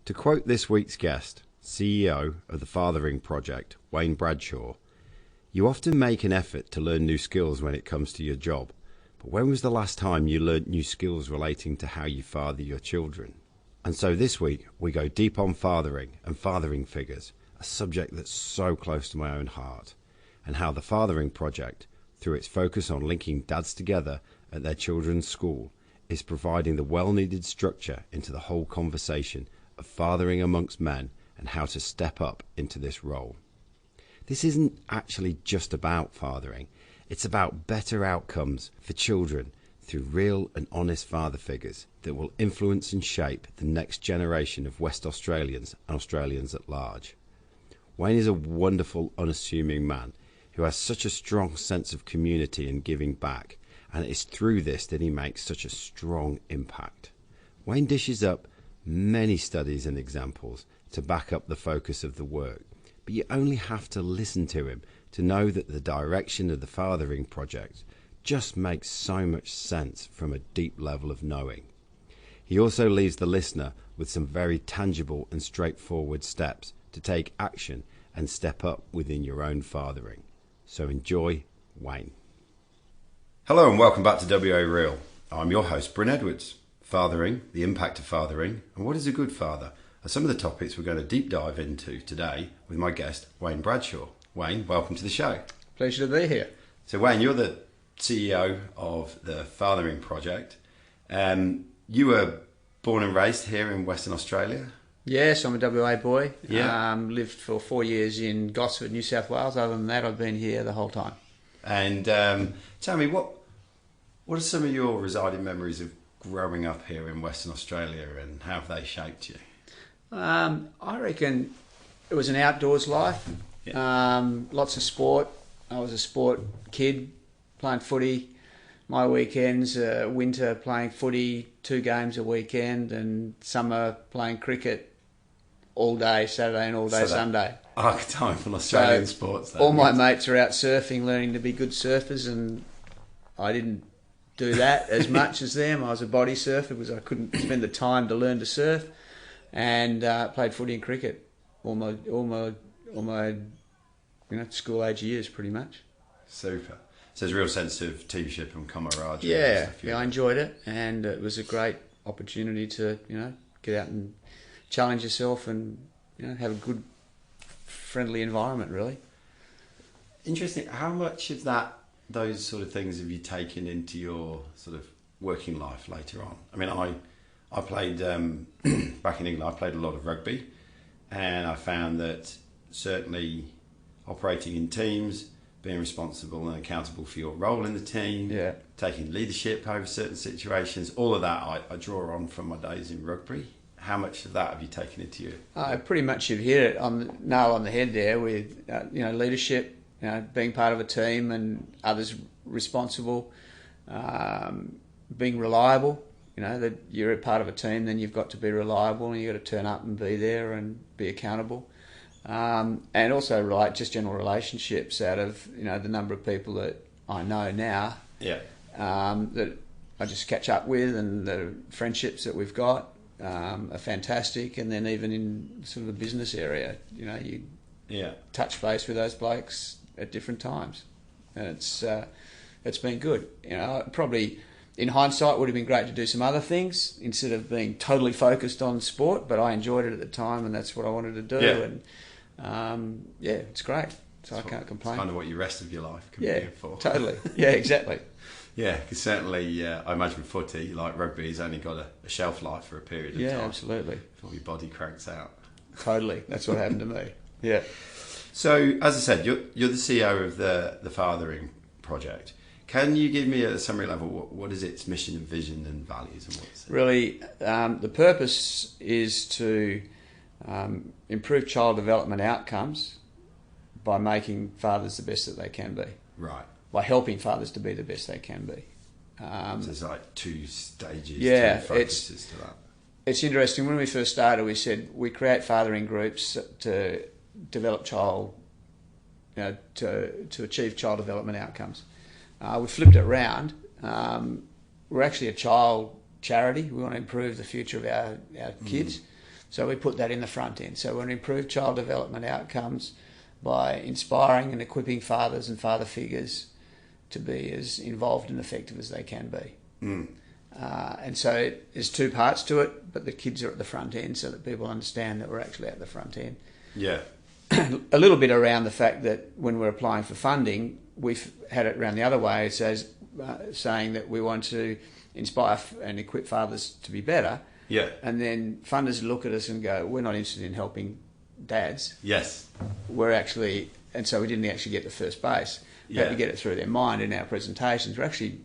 To quote this week's guest, CEO of the Fathering Project, Wayne Bradshaw, "You often make an effort to learn new skills when it comes to your job, but when was the last time you learnt new skills relating to how you father your children?" And so this week we go deep on fathering and fathering figures, a subject that's so close to my own heart, and how the Fathering Project, through its focus on linking dads together at their children's school, is providing the well-needed structure into the whole conversation of fathering amongst men and how to step up into this role. This isn't actually just about fathering, it's about better outcomes for children through real and honest father figures that will influence and shape the next generation of West Australians and Australians at large. Wayne is a wonderful, unassuming man who has such a strong sense of community and giving back, and it is through this that he makes such a strong impact. Wayne dishes up many studies and examples to back up the focus of the work, but you only have to listen to him to know that the direction of the Fathering Project just makes so much sense from a deep level of knowing. He also leaves the listener with some very tangible and straightforward steps to take action and step up within your own fathering. So enjoy Wayne. Hello and welcome back to WA Real. I'm your host, Bryn Edwards. Fathering, the impact of fathering, and what is a good father are some of the topics we're going to deep dive into today with my guest, Wayne Bradshaw. Wayne, welcome to the show. Pleasure to be here. So Wayne, you're the CEO of the Fathering Project. You were born and raised here in Western Australia? Yes, I'm a WA boy. Yeah. Lived for 4 years in Gosford, New South Wales. Other than that, I've been here the whole time. And tell me, what are some of your residing memories of growing up here in Western Australia, and how have they shaped you? I reckon it was an outdoors life. Yeah. Lots of sport. I was a sport kid, playing footy. My weekends, winter playing footy, 2 games a weekend, and summer playing cricket all day Saturday and all day Sunday. Archetypal Australian sports. All my mates are out surfing, learning to be good surfers, and I didn't do that as much as them. I was a body surfer because I couldn't spend the time to learn to surf, and played footy and cricket all my school age years pretty much. Super. So there's a real sense of teamship and camaraderie. Yeah, I enjoyed it, and it was a great opportunity to get out and challenge yourself and have a good, friendly environment. Really interesting. How much of those sort of things have you taken into your sort of working life later on? I mean, I played back in England. I played a lot of rugby, and I found that certainly operating in teams, being responsible and accountable for your role in the team, taking leadership over certain situations, all of that I draw on from my days in rugby. How much of that have you taken into you? Pretty much you've hit it nail on the head there with leadership, being part of a team and others responsible, being reliable. That you're a part of a team, then you've got to be reliable and you've got to turn up and be there and be accountable. And also just general relationships out of the number of people that I know now that I just catch up with, and the friendships that we've got are fantastic. And then even in sort of the business area, you touch base with those blokes at different times, and it's been good. Probably in hindsight would have been great to do some other things instead of being totally focused on sport, but I enjoyed it at the time, and that's what I wanted to do. And it's great. So I can't complain. It's kind of what your rest of your life can be for. Totally. Yeah, exactly. Yeah, because certainly I imagine footy, like rugby, has only got a shelf life for a period of time. Yeah, absolutely. Before your body cranks out. Totally. That's what happened to me. Yeah. So, as I said, you're the CEO of the Fathering Project. Can you give me at a summary level what is its mission and vision and values, and what's it? Really, the purpose is to improve child development outcomes by making fathers the best that they can be. Right. By helping fathers to be the best they can be. So there's like 2 stages, 2 focuses to that. It's interesting. When we first started, we said we create fathering groups to develop child, to achieve child development outcomes. We flipped it around. We're actually a child charity. We want to improve the future of our kids. So we put that in the front end. So we want to improve child development outcomes by inspiring and equipping fathers and father figures to be as involved and effective as they can be. And so there's two parts to it, but the kids are at the front end so that people understand that we're actually at the front end. Yeah. A little bit around the fact that when we're applying for funding, we've had it around the other way, saying that we want to inspire and equip fathers to be better. Yeah. And then funders look at us and go, we're not interested in helping dads. Yes. We're actually, and so we didn't actually get to first base. We had to get it through their mind in our presentations. We're actually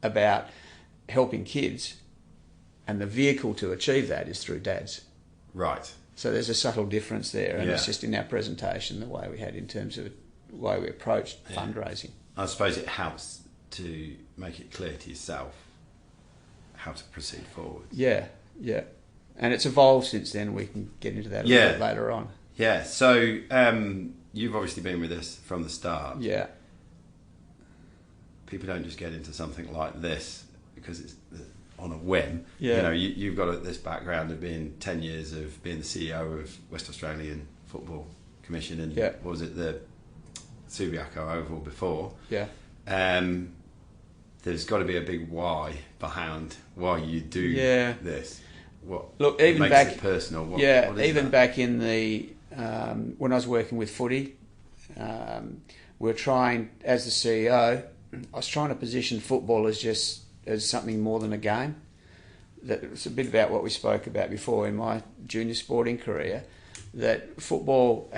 about helping kids, and the vehicle to achieve that is through dads. Right. So there's a subtle difference there, and it's just in our presentation, the way we had in terms of the way we approached fundraising. I suppose it helps to make it clear to yourself how to proceed forward. Yeah. And it's evolved since then. We can get into that a little bit later on. Yeah, so you've obviously been with us from the start. Yeah. People don't just get into something like this because it's on a whim. Yeah. You know, you've got this background of being 10 years of being the CEO of West Australian Football Commission and what was it, the Subiaco Oval before. Yeah. There's got to be a big why behind why you do this. Look, even makes back it personal. What even that? back in the when I was working with footy, we were trying, as the CEO, I was trying to position football as something more than a game. It's a bit about what we spoke about before in my junior sporting career, that football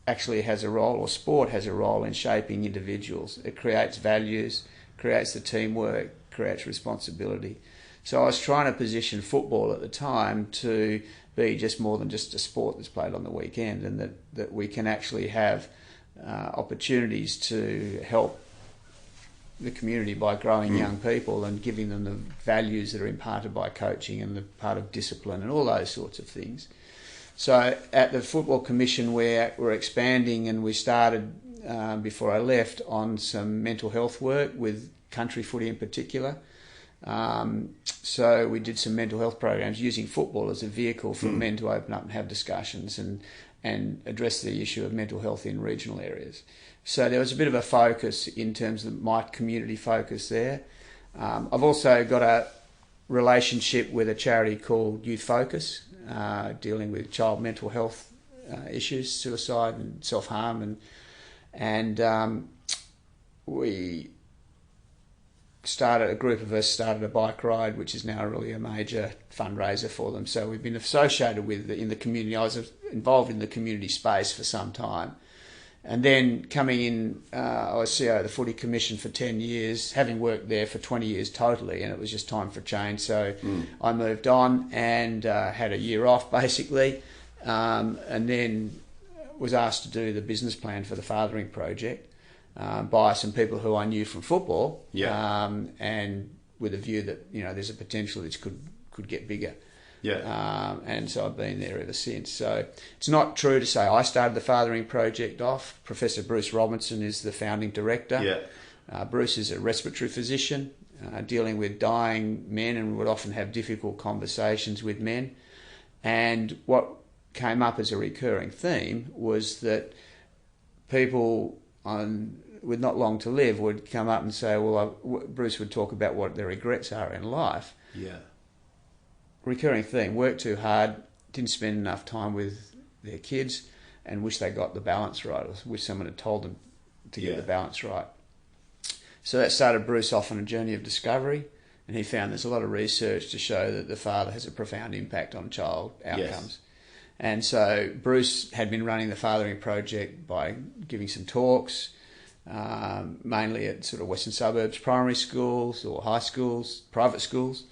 actually has a role, or sport has a role in shaping individuals. It creates values, creates the teamwork, creates responsibility. So I was trying to position football at the time to be just more than just a sport that's played on the weekend, and that we can actually have opportunities to help the community by growing young people and giving them the values that are imparted by coaching and the part of discipline and all those sorts of things. So at the Football Commission, we're expanding, and we started, before I left, on some mental health work with country footy in particular. So we did some mental health programs using football as a vehicle for men to open up and have discussions and address the issue of mental health in regional areas. So there was a bit of a focus in terms of my community focus there. I've also got a relationship with a charity called Youth Focus, dealing with child mental health issues, suicide and self-harm, and a group of us started a bike ride, which is now really a major fundraiser for them. So we've been associated with in the community. I was involved in the community space for some time. And then coming in, I was CEO of the Footy Commission for 10 years, having worked there for 20 years totally, and it was just time for change. So I moved on and had a year off, basically, and then was asked to do the business plan for the Fathering Project by some people who I knew from football, and with a view that there's a potential this could get bigger. And so I've been there ever since. So it's not true to say I started the Fathering Project off. Professor Bruce Robinson is the founding director. Bruce is a respiratory physician dealing with dying men, and would often have difficult conversations with men. And what came up as a recurring theme was that people with not long to live would come up and say, Bruce would talk about what their regrets are in life. Recurring theme: work too hard, didn't spend enough time with their kids, and wish they got the balance right, or wish someone had told them to get the balance right. So that started Bruce off on a journey of discovery, and he found there's a lot of research to show that the father has a profound impact on child outcomes. And so Bruce had been running the Fathering Project by giving some talks, mainly at sort of Western suburbs primary schools or high schools, private schools.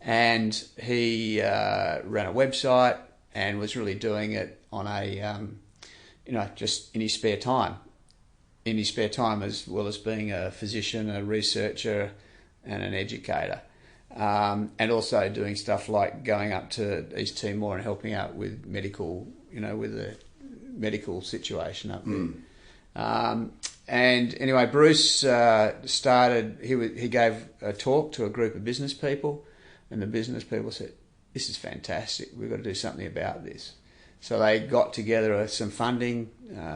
And he ran a website and was really doing it on a, just in his spare time. In his spare time, as well as being a physician, a researcher, and an educator. And also doing stuff like going up to East Timor and helping out with medical, with the medical situation up there. And anyway, Bruce started, he gave a talk to a group of business people, and the business people said, this is fantastic. We've got to do something about this. So they got together some funding,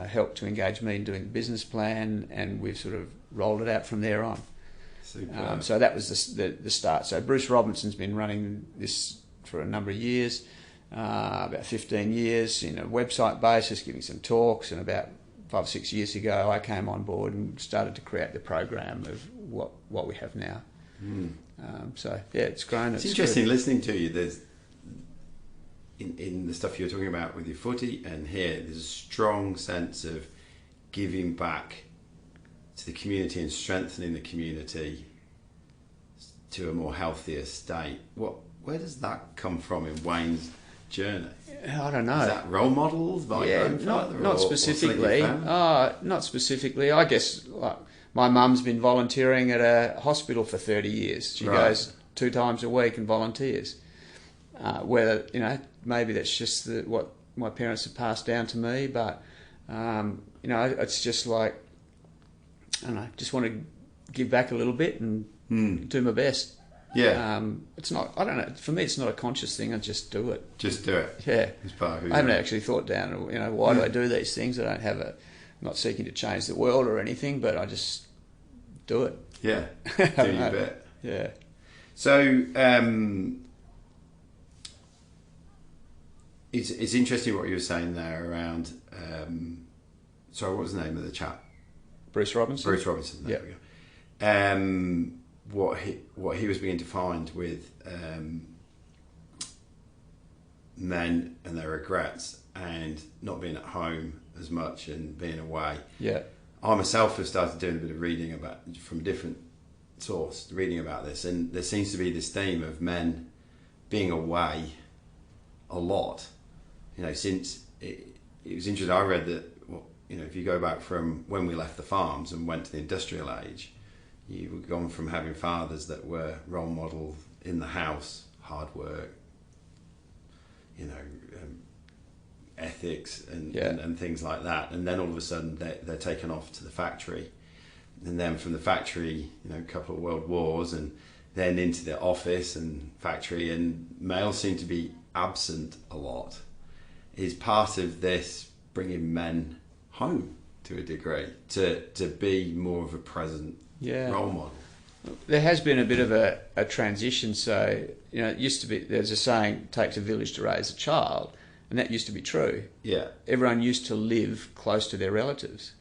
helped to engage me in doing the business plan, and we've sort of rolled it out from there on. So that was the start. So Bruce Robinson's been running this for a number of years, about 15 years, in a website basis, giving some talks, and about 5 or 6 years ago I came on board and started to create the program of what we have now. So yeah, it's grown. It's interesting listening to you. There's in the stuff you're talking about with your footy and here, there's a strong sense of giving back to the community and strengthening the community to a more healthier state. Where does that come from in Wayne's journey? I don't know. Is that role models by grandfather? Not specifically. Not specifically. I guess my mum's been volunteering at a hospital for 30 years. She goes 2 times a week and volunteers. Whether, maybe that's just what my parents have passed down to me, but, it's just like, I don't know, just want to give back a little bit and do my best. Yeah. It's not, I don't know, for me it's not a conscious thing, I just do it. Just do it. Yeah. It's part of who I haven't actually thought down, why do I do these things? I don't have I'm not seeking to change the world or anything, but I just do it. Yeah. Do your bit. Yeah. So, it's interesting what you were saying there around, sorry, what was the name of the chap? Bruce Robinson. Bruce Robinson, there we go. What he was being defined with men and their regrets and not being at home as much and being away. Yeah. I myself have started doing a bit of reading from a different source, reading about this, and there seems to be this theme of men being away a lot. Since it was interesting, I read that, if you go back from when we left the farms and went to the industrial age, you were gone from having fathers that were role models in the house, hard work, ethics and things like that, and then all of a sudden they're taken off to the factory, and then from the factory, a couple of world wars, and then into the office and factory, and males seem to be absent a lot. Is part of this bringing men home to a degree to be more of a present role model? There has been a bit of a transition. So, it used to be, there's a saying, it takes a village to raise a child, and that used to be true. Yeah. Everyone used to live close to their relatives.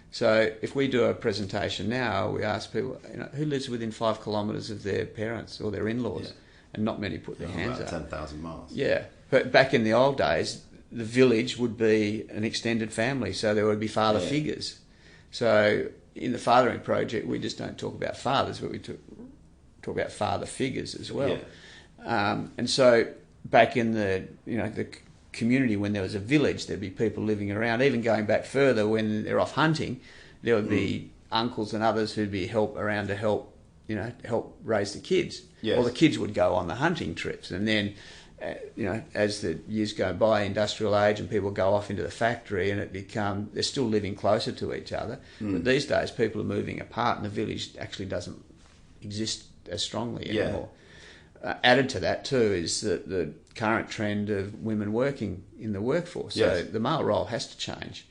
So if we do a presentation now, we ask people, who lives within 5 kilometres of their parents or their in-laws? And not many put their hands up. 10,000 miles. Yeah. But back in the old days, the village would be an extended family, so there would be father figures. So in the Fathering Project, we just don't talk about fathers, but we talk about father figures as well. Yeah. And so back in the community, when there was a village, there'd be people living around. Even going back further, when they're off hunting, there would be uncles and others who'd be around to help raise the kids. Yes. Or the kids would go on the hunting trips, and then as the years go by, industrial age, and people go off into the factory, and they're still living closer to each other. But these days, people are moving apart, and the village actually doesn't exist as strongly anymore. Added to that too is the current trend of women working in the workforce. Yes. So the male role has to change,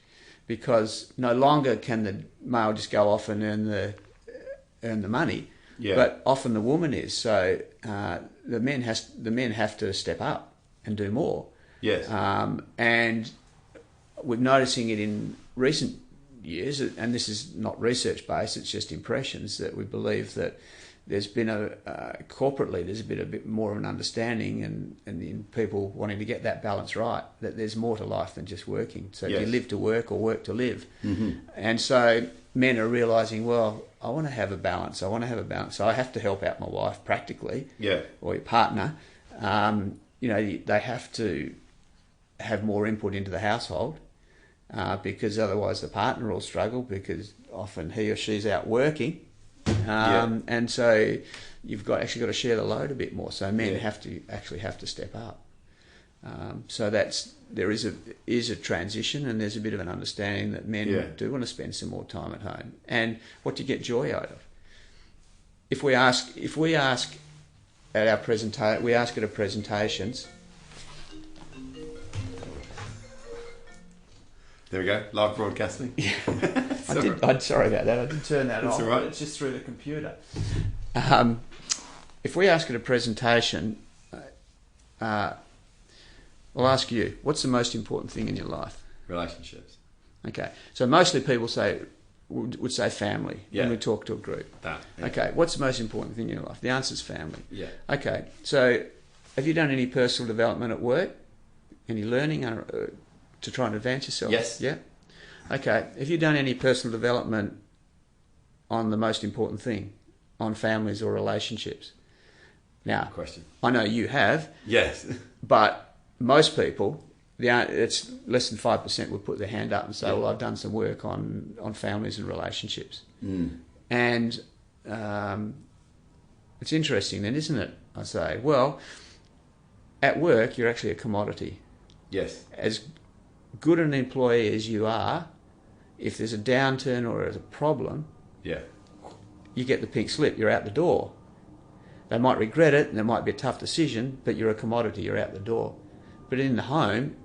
because no longer can the male just go off and earn the money. Yeah. But often the woman is. So the men have to step up and do more. Yes. And we're noticing it in recent years, and this is not research based, it's just impressions, that we believe that there's been corporately there's been a bit more of an understanding and in people wanting to get that balance right, that there's more to life than just working. So do you live to work or work to live? Mm-hmm. And so men are realising, well, I want to have a balance. So I have to help out my wife practically, or your partner. They have to have more input into the household, because otherwise the partner will struggle, because often he or she's out working. And so you've got to share the load a bit more. So men have to step up. So there is a transition, and there's a bit of an understanding that men do want to spend some more time at home. And what do you get joy out of? If we ask at our we ask at our presentations. There we go, live broadcasting. Sorry about that. I did turn that That's off. all right. It's just through the computer. If we ask at a presentation, we'll ask you, what's the most important thing in your life? Relationships. Okay, so mostly people would say family when we talk to a group. Yeah. Okay, what's the most important thing in your life? The answer is family. Yeah. Okay, so have you done any personal development at work? Any learning to try and advance yourself? Yes. Yeah. Okay, have you done any personal development on the most important thing, on families or relationships? Now, Question. I know you have. Yes. But most people, it's less than 5% would put their hand up and say, well, I've done some work on families and relationships. And it's interesting then, isn't it? I say, well, at work, you're actually a commodity. Yes. As good an employee as you are, if there's a downturn or a problem, you get the pink slip, you're out the door. They might regret it and it might be a tough decision, but you're a commodity, you're out the door. But in the home,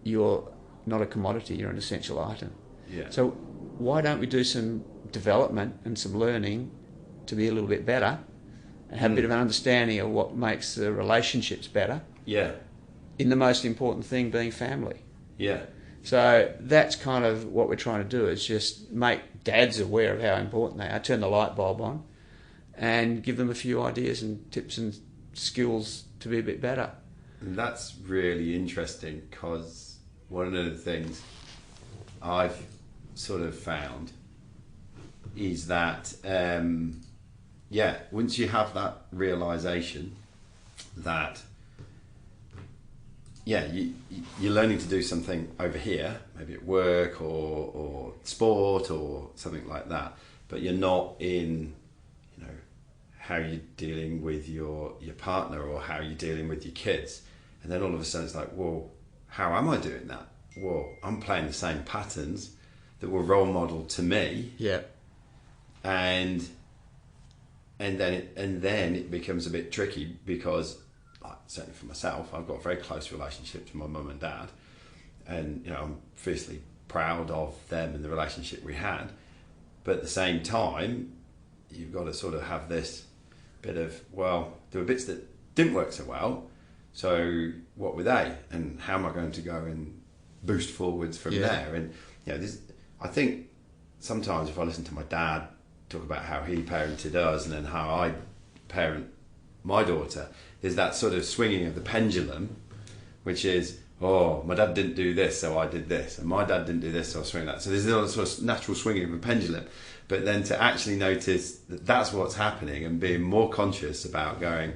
you're not a commodity, you're an essential item. Yeah. So why don't we do some development and some learning to be a little bit better and have a bit of an understanding of what makes the relationships better? Yeah. In the most important thing being family. Yeah. So that's kind of what we're trying to do, is just make dads aware of how important they are, turn the light bulb on and give them a few ideas and tips and skills to be a bit better. And that's really interesting, because one of the things I've sort of found is that, once you have that realisation that, you're learning to do something over here, maybe at work or sport or something like that, but you're not in, how you're dealing with your partner or how you're dealing with your kids. And then all of a sudden it's like, well, how am I doing that? Well, I'm playing the same patterns that were role model to me. Yeah. And then it becomes a bit tricky, because, like, certainly for myself, I've got a very close relationship to my mum and dad, and I'm fiercely proud of them and the relationship we had. But at the same time, you've got to sort of have this bit of, well, there were bits that didn't work so well, so what were they, and how am I going to go and boost forwards from there? And I think sometimes if I listen to my dad talk about how he parented us and then how I parent my daughter, there's that sort of swinging of the pendulum, which is, oh, my dad didn't do this, so I did this, and my dad didn't do this, so I swing that. So there's a sort of natural swinging of a pendulum. But then to actually notice that that's what's happening and being more conscious about going,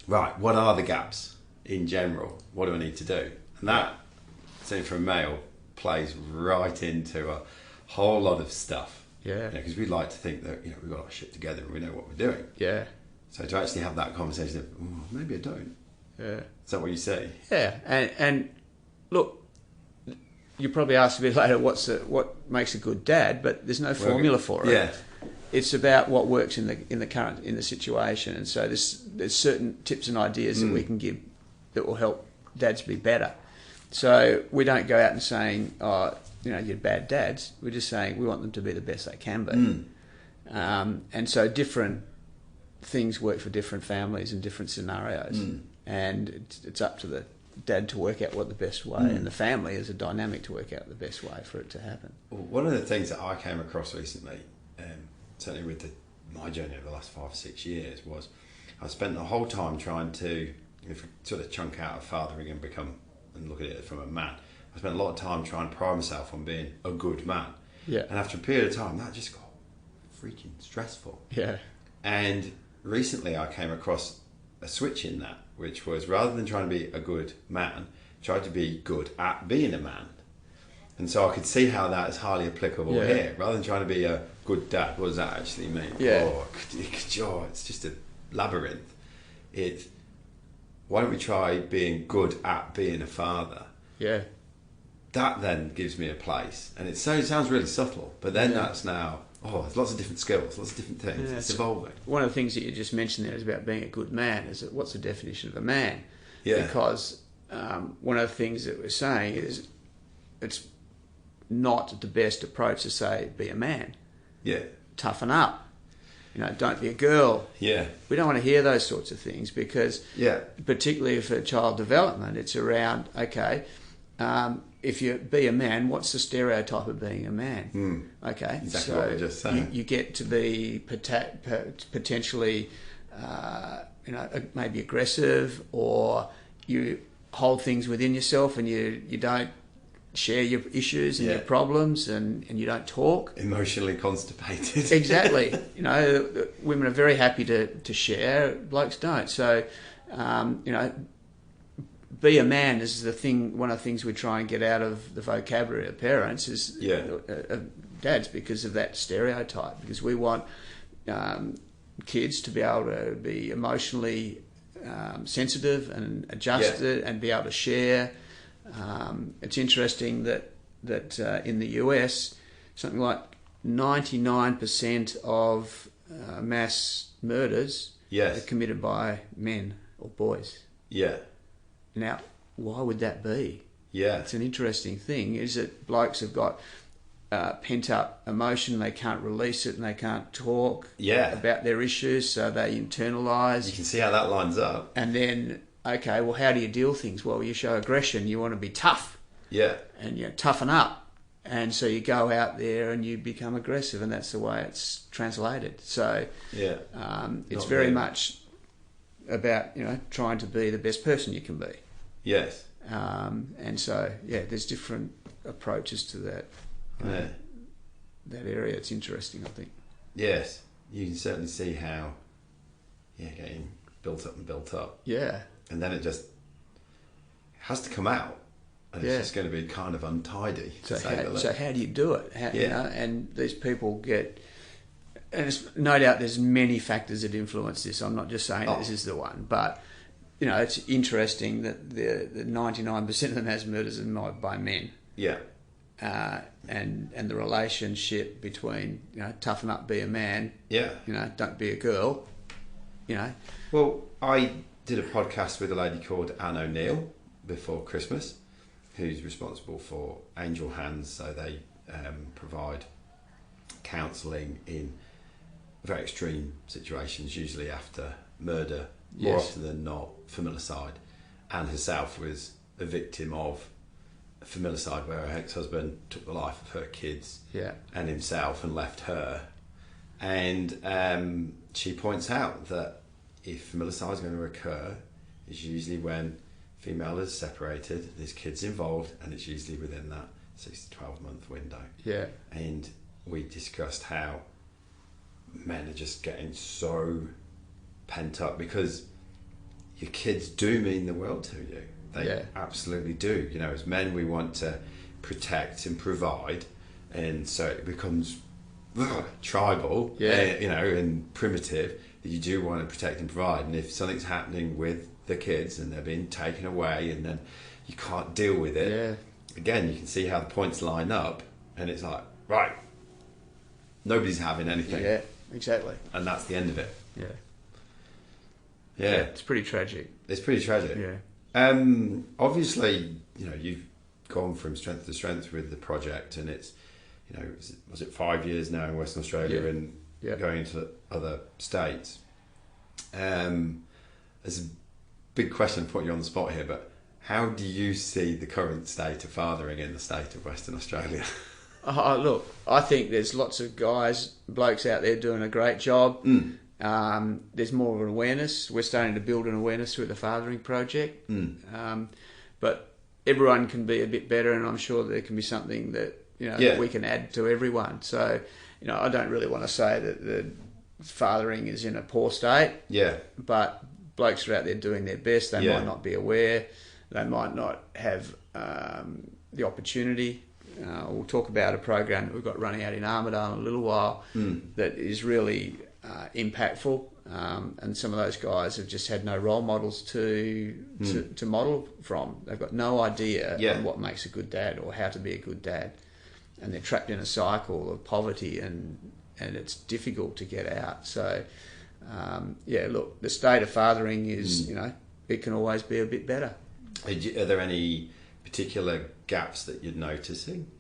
right, what are the gaps in general? What do I need to do? And that, certainly for a male, plays right into a whole lot of stuff. Yeah. Because we like to think that we've got our shit together and we know what we're doing. Yeah. So to actually have that conversation of, maybe I don't. Yeah. Is that what you say? Yeah. And look, you probably asked a bit later what makes a good dad, but there's no formula for it. Yeah. It's about what works in the situation, and so there's certain tips and ideas that we can give that will help dads be better. So we don't go out and saying, you're bad dads. We're just saying we want them to be the best they can be. And so different things work for different families and different scenarios, and it's up to the dad to work out what the best way, and the family as a dynamic to work out the best way for it to happen. Well, one of the things that I came across recently, certainly with my journey over the last 5 or 6 years, was I spent the whole time trying to sort of chunk out of fathering and look at it from a man. I spent a lot of time trying to pride myself on being a good man. Yeah. And after a period of time, that just got freaking stressful. Yeah. And recently I came across a switch in that, which was, rather than trying to be a good man, try to be good at being a man. And so I could see how that is highly applicable here. Rather than trying to be a good dad, what does that actually mean? Yeah. It's just a labyrinth. Why don't we try being good at being a father? Yeah. That then gives me a place. And it sounds really subtle, but then that's now, oh, there's lots of different skills, lots of different things. Yeah, it's evolving. One of the things that you just mentioned there is about being a good man. Is that what's the definition of a man? Yeah. Because one of the things that we're saying is it's not the best approach to say be a man. Yeah. Toughen up. Don't be a girl. Yeah. We don't want to hear those sorts of things because, particularly for child development, it's around, okay, if you be a man, what's the stereotype of being a man? Okay, exactly so what we just said. You get to be potentially, maybe aggressive, or you hold things within yourself and you don't share your issues and your problems, and you don't talk. Emotionally constipated. Exactly. Women are very happy to share. Blokes don't. So, be a man is the thing. One of the things we try and get out of the vocabulary of parents is dads, because of that stereotype. Because we want kids to be able to be emotionally sensitive and adjusted and be able to share. It's interesting that in the US, something like 99% of mass murders are committed by men or boys. Yeah. Now, why would that be? Yeah. It's an interesting thing, is that blokes have got pent-up emotion, they can't release it and they can't talk about their issues, so they internalise. You can see how that lines up. And then, okay, well, how do you deal with things? Well, you show aggression, you want to be tough. Yeah. And you toughen up. And so you go out there and you become aggressive, and that's the way it's translated. So it's very much about, trying to be the best person you can be. Yes. And so, there's different approaches to that. That area. It's interesting, I think. Yes. You can certainly see how, getting built up. Yeah. And then it just has to come out. And it's just going to be kind of untidy. So how do you do it? And these people get... And it's, no doubt there's many factors that influence this. I'm not just saying this is the one. But, it's interesting that the 99% of the mass murders are by men. Yeah. And the relationship between, toughen up, be a man. Yeah. Don't be a girl. Well, I did a podcast with a lady called Anne O'Neill before Christmas, who's responsible for Angel Hands. So they provide counselling in very extreme situations, usually after murder, more often than not familicide. Anne herself was a victim of familicide, where her ex-husband took the life of her kids and himself and left her. And she points out that if familicide is going to occur, it's usually when female is separated, there's kids involved, and it's usually within that 6 to 12 month window. Yeah. And we discussed how men are just getting so pent up, because your kids do mean the world to you. They absolutely do. As men, we want to protect and provide, and so it becomes tribal, and primitive. That you do want to protect and provide, and if something's happening with the kids and they're being taken away, and then you can't deal with it, again, you can see how the points line up, and it's like, right, nobody's having anything. Yeah, exactly. And that's the end of it. Yeah. Yeah. It's pretty tragic. It's pretty tragic. Yeah. Obviously, you've gone from strength to strength with the project, and it's, was it 5 years now in Western Australia and going into other states? There's a big question putting you on the spot here, but how do you see the current state of fathering in the state of Western Australia? Look, I think there's lots of blokes out there doing a great job. There's more of an awareness. We're starting to build an awareness through the Fathering Project. But everyone can be a bit better, and I'm sure there can be something that that we can add to everyone. So, I don't really want to say that the fathering is in a poor state. Yeah. But blokes are out there doing their best. They might not be aware. They might not have the opportunity. We'll talk about a program that we've got running out in Armidale in a little while that is really impactful, and some of those guys have just had no role models to model from. They've got no idea on what makes a good dad or how to be a good dad, and they're trapped in a cycle of poverty and and it's difficult to get out. So, look, the state of fathering is, it can always be a bit better. Are there any particular gaps that you're noticing?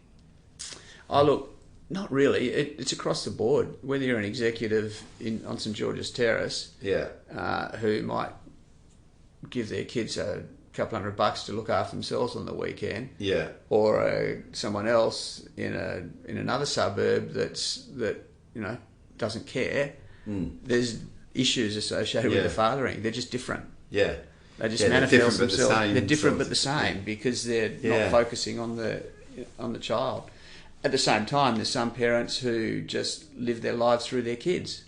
Oh, look, not really. It's across the board. Whether you're an executive on St George's Terrace, who might give their kids a couple $100 to look after themselves on the weekend, or someone else in another suburb that doesn't care. There's issues associated with the fathering. They're just different. Yeah, they just manifest themselves. They're different but the same. same because they're not focusing on the child. At the same time, there's some parents who just live their lives through their kids.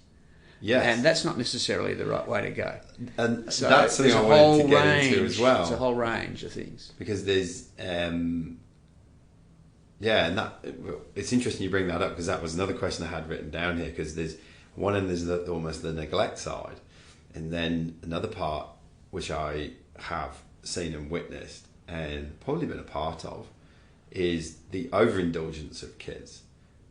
Yes. And that's not necessarily the right way to go. And so that's something I wanted to get into as well. It's a whole range of things. Because there's, and it's interesting you bring that up, because that was another question I had written down here, because there's almost the neglect side, and then another part which I have seen and witnessed and probably been a part of is the overindulgence of kids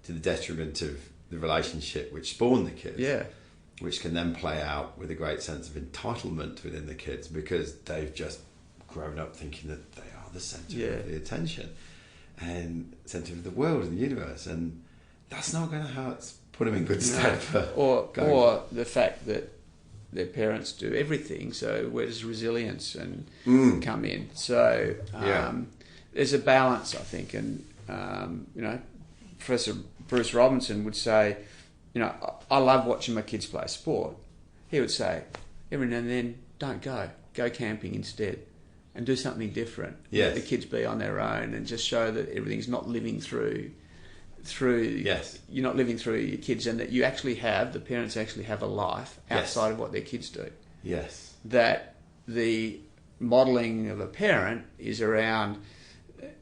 to the detriment of the relationship which spawned the kids. Yeah. Which can then play out with a great sense of entitlement within the kids, because they've just grown up thinking that they are the centre of the attention and centre of the world and the universe, and that's not going to put them in good stead for or the fact that their parents do everything. So where does resilience and come in? So there's a balance, I think, and Professor Bruce Robinson would say, I love watching my kids play sport. He would say, every now and then, don't go camping instead, and do something different. Yes. Let the kids be on their own, and just show that everything's not living through. You're not living through your kids, and that the parents actually have a life outside of what their kids do. Yes. That the modelling of a parent is around.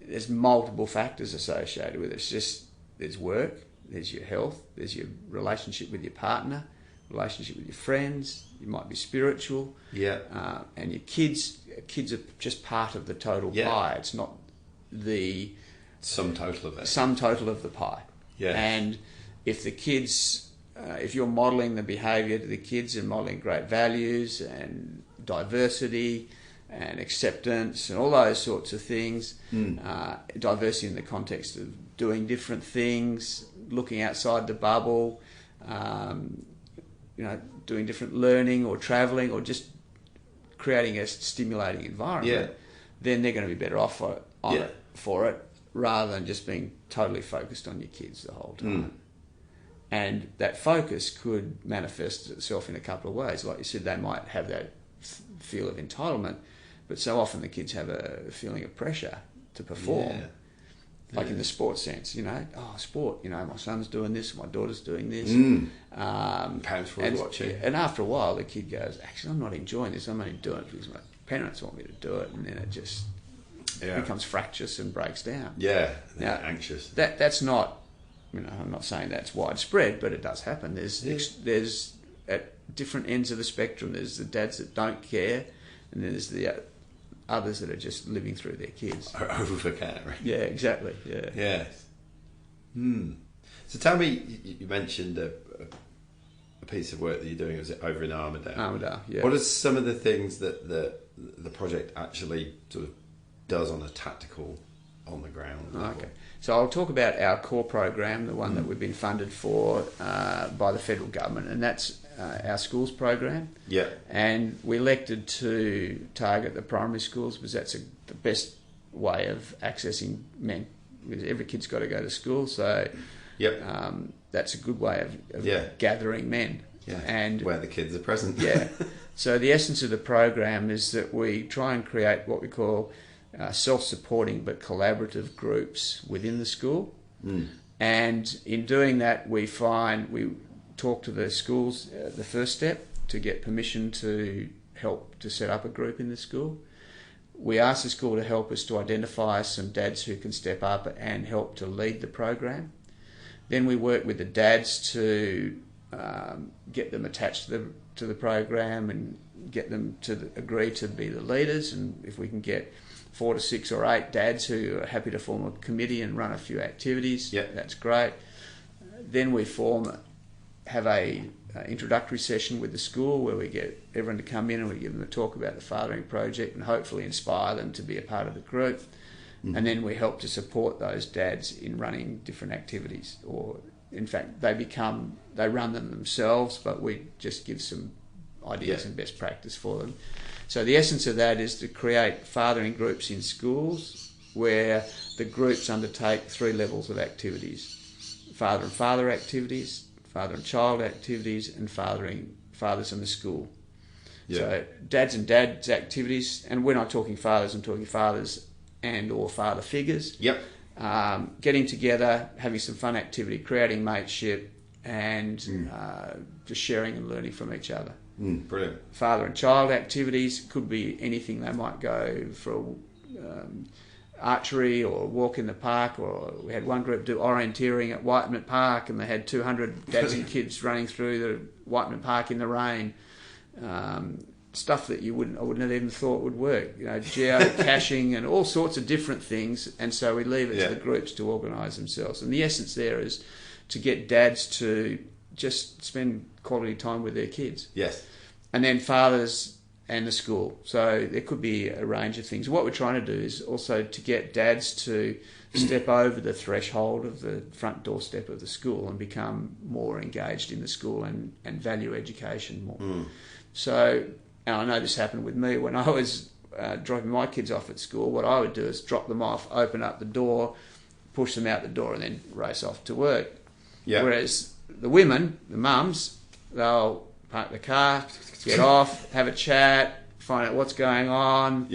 There's multiple factors associated with it. There's work. There's your health, there's your relationship with your partner, relationship with your friends, you might be spiritual. And your kids are just part of the total pie. It's not the sum total of it. Sum total of the pie. Yeah. And if the kids, if you're modelling the behaviour to the kids and modelling great values and diversity and acceptance and all those sorts of things, diversity in the context of doing different things, looking outside the bubble, doing different learning or travelling or just creating a stimulating environment, then they're going to be better off for it rather than just being totally focused on your kids the whole time. And that focus could manifest itself in a couple of ways. Like you said, they might have that feel of entitlement, but so often the kids have a feeling of pressure to perform. Like in the sports sense, sport, my son's doing this, my daughter's doing this. Parents will watch it. And after a while, the kid goes, actually, I'm not enjoying this, I'm only doing it because my parents want me to do it, and then it just becomes fractious and breaks down. Now, anxious. That's not, I'm not saying that's widespread, but it does happen. There's at different ends of the spectrum, there's the dads that don't care, and then there's the others that are just living through their kids. Over caring. Yeah, exactly. Yeah. Yes. So tell me, you mentioned a piece of work that you're doing. Was it over in Armidale? Armidale, yeah. What are some of the things that the project actually sort of does on a tactical, on the ground level? Okay. So I'll talk about our core program, the one that we've been funded for by the federal government, and that's our schools program. Yeah. And we elected to target the primary schools because that's the best way of accessing men. Because every kid's got to go to school, so that's a good way of gathering men. Yeah. And where the kids are present. So the essence of the program is that we try and create what we call self-supporting but collaborative groups within the school. And in doing that, we talk to the schools, the first step, to get permission to help to set up a group in the school. We ask the school to help us to identify some dads who can step up and help to lead the program. Then we work with the dads to get them attached to the program and get them to agree to be the leaders. And if we can get 4 to 6 or 8 dads who are happy to form a committee and run a few activities, that's great. Then we form have a introductory session with the school where we get everyone to come in and we give them a talk about the Fathering Project and hopefully inspire them to be a part of the group. And then we help to support those dads in running different activities, or in fact they run them themselves, but we just give some ideas and best practice for them. So the essence of that is to create fathering groups in schools where the groups undertake 3 levels of activities: father and father activities, father and child activities, and fathers in the school. So dads and dads activities, and we're not talking fathers, I'm talking fathers and or father figures. Getting together, having some fun activity, creating mateship, and just sharing and learning from each other. Brilliant. Father and child activities could be anything. They might go for archery or walk in the park, or we had one group do orienteering at Whiteman Park, and they had 200 dads and kids running through the Whiteman Park in the rain. Stuff that I wouldn't have even thought would work. Geocaching and all sorts of different things. And so we leave it to the groups to organise themselves. And the essence there is to get dads to just spend quality time with their kids. Yes. And then fathers and the school. So there could be a range of things. What we're trying to do is also to get dads to step over the threshold of the front doorstep of the school and become more engaged in the school and value education more. So, and I know this happened with me when I was dropping my kids off at school. What I would do is drop them off, open up the door, push them out the door, and then race off to work. Whereas the women, the mums, they'll park the car, get off, have a chat, find out what's going on,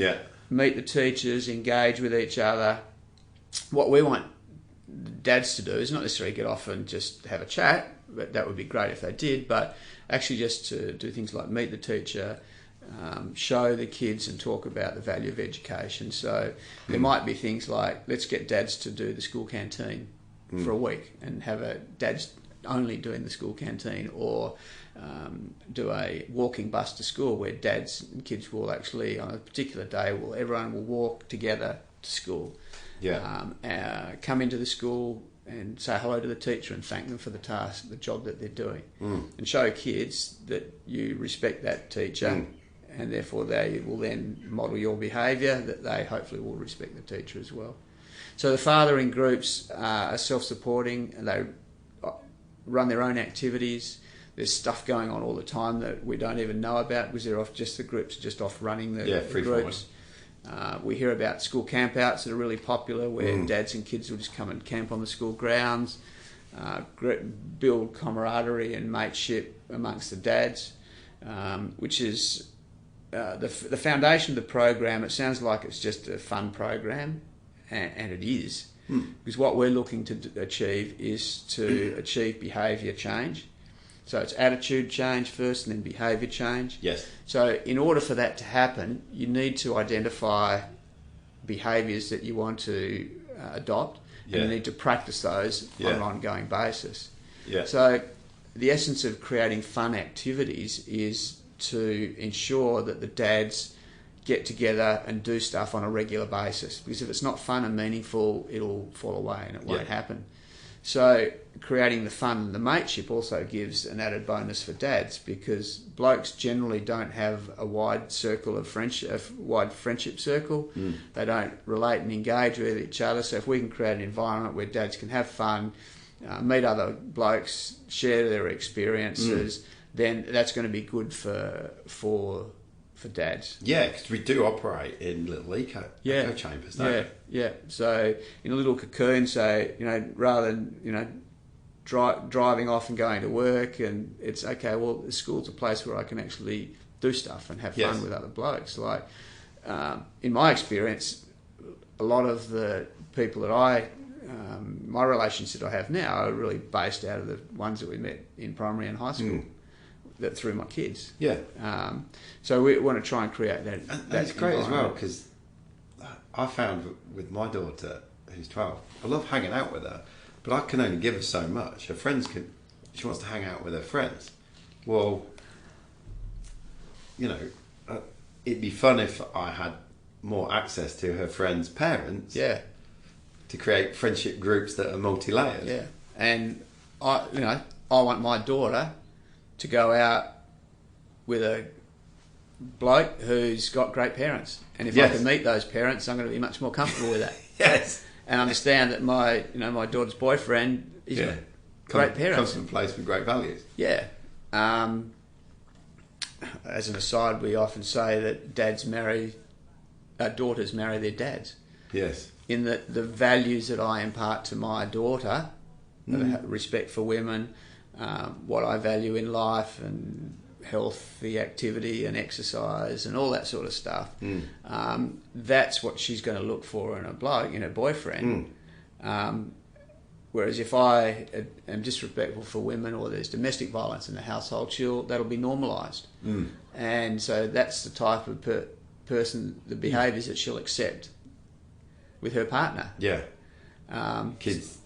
meet the teachers, engage with each other. What we want dads to do is not necessarily get off and just have a chat, but that would be great if they did, but actually just to do things like meet the teacher, show the kids and talk about the value of education. So there might be things like, let's get dads to do the school canteen for a week and have a dads only doing the school canteen, or do a walking bus to school where dads and kids will actually, on a particular day, everyone will walk together to school. Come into the school and say hello to the teacher and thank them for the task, the job that they're doing, and show kids that you respect that teacher, and therefore they will then model your behaviour, that they hopefully will respect the teacher as well. So the fathering groups are self-supporting, and they run their own activities. There's stuff going on all the time that we don't even know about because they're off, just the groups just off running the groups. We hear about school campouts that are really popular, where dads and kids will just come and camp on the school grounds, build camaraderie and mateship amongst the dads, which is the foundation of the program. It sounds like it's just a fun program, and it is, because what we're looking to achieve is to achieve behaviour change. So it's attitude change first and then behaviour change. Yes. So in order for that to happen, you need to identify behaviours that you want to adopt, and you need to practice those on an ongoing basis. So the essence of creating fun activities is to ensure that the dads get together and do stuff on a regular basis, because if it's not fun and meaningful, it'll fall away and it won't happen. So creating the fun and the mateship also gives an added bonus for dads, because blokes generally don't have a wide circle of friendship, a wide friendship circle. They don't relate and engage with each other. So if we can create an environment where dads can have fun, meet other blokes, share their experiences, then that's going to be good for dads. Yeah, because we do operate in little echo chambers, don't we? Yeah. So in a little cocoon, so, rather than, driving off and going to work, and it's okay, well, the school's a place where I can actually do stuff and have fun with other blokes. Like, in my experience, a lot of the people that my relationships that I have now are really based out of the ones that we met in primary and high school. That through my kids. So we want to try and create that. And that's great as well, because I found with my daughter, who's 12, I love hanging out with her, but I can only give her so much. Her friends she wants to hang out with her friends. Well, it'd be fun if I had more access to her friends' parents. To create friendship groups that are multi-layered. And I want my daughter to go out with a bloke who's got great parents, and if I can meet those parents, I'm going to be much more comfortable with that. Yes. And understand that my daughter's boyfriend is great parents. Comes from a place with great values. Yeah. As an aside, we often say that daughters marry their dads. Yes. In that the values that I impart to my daughter, respect for women, what I value in life, and healthy activity and exercise and all that sort of stuff. That's what she's going to look for in a bloke, in a boyfriend. Whereas if I am disrespectful for women, or there's domestic violence in the household, that'll be normalised. And so that's the type of person, the behaviours that she'll accept with her partner. Yeah. Kids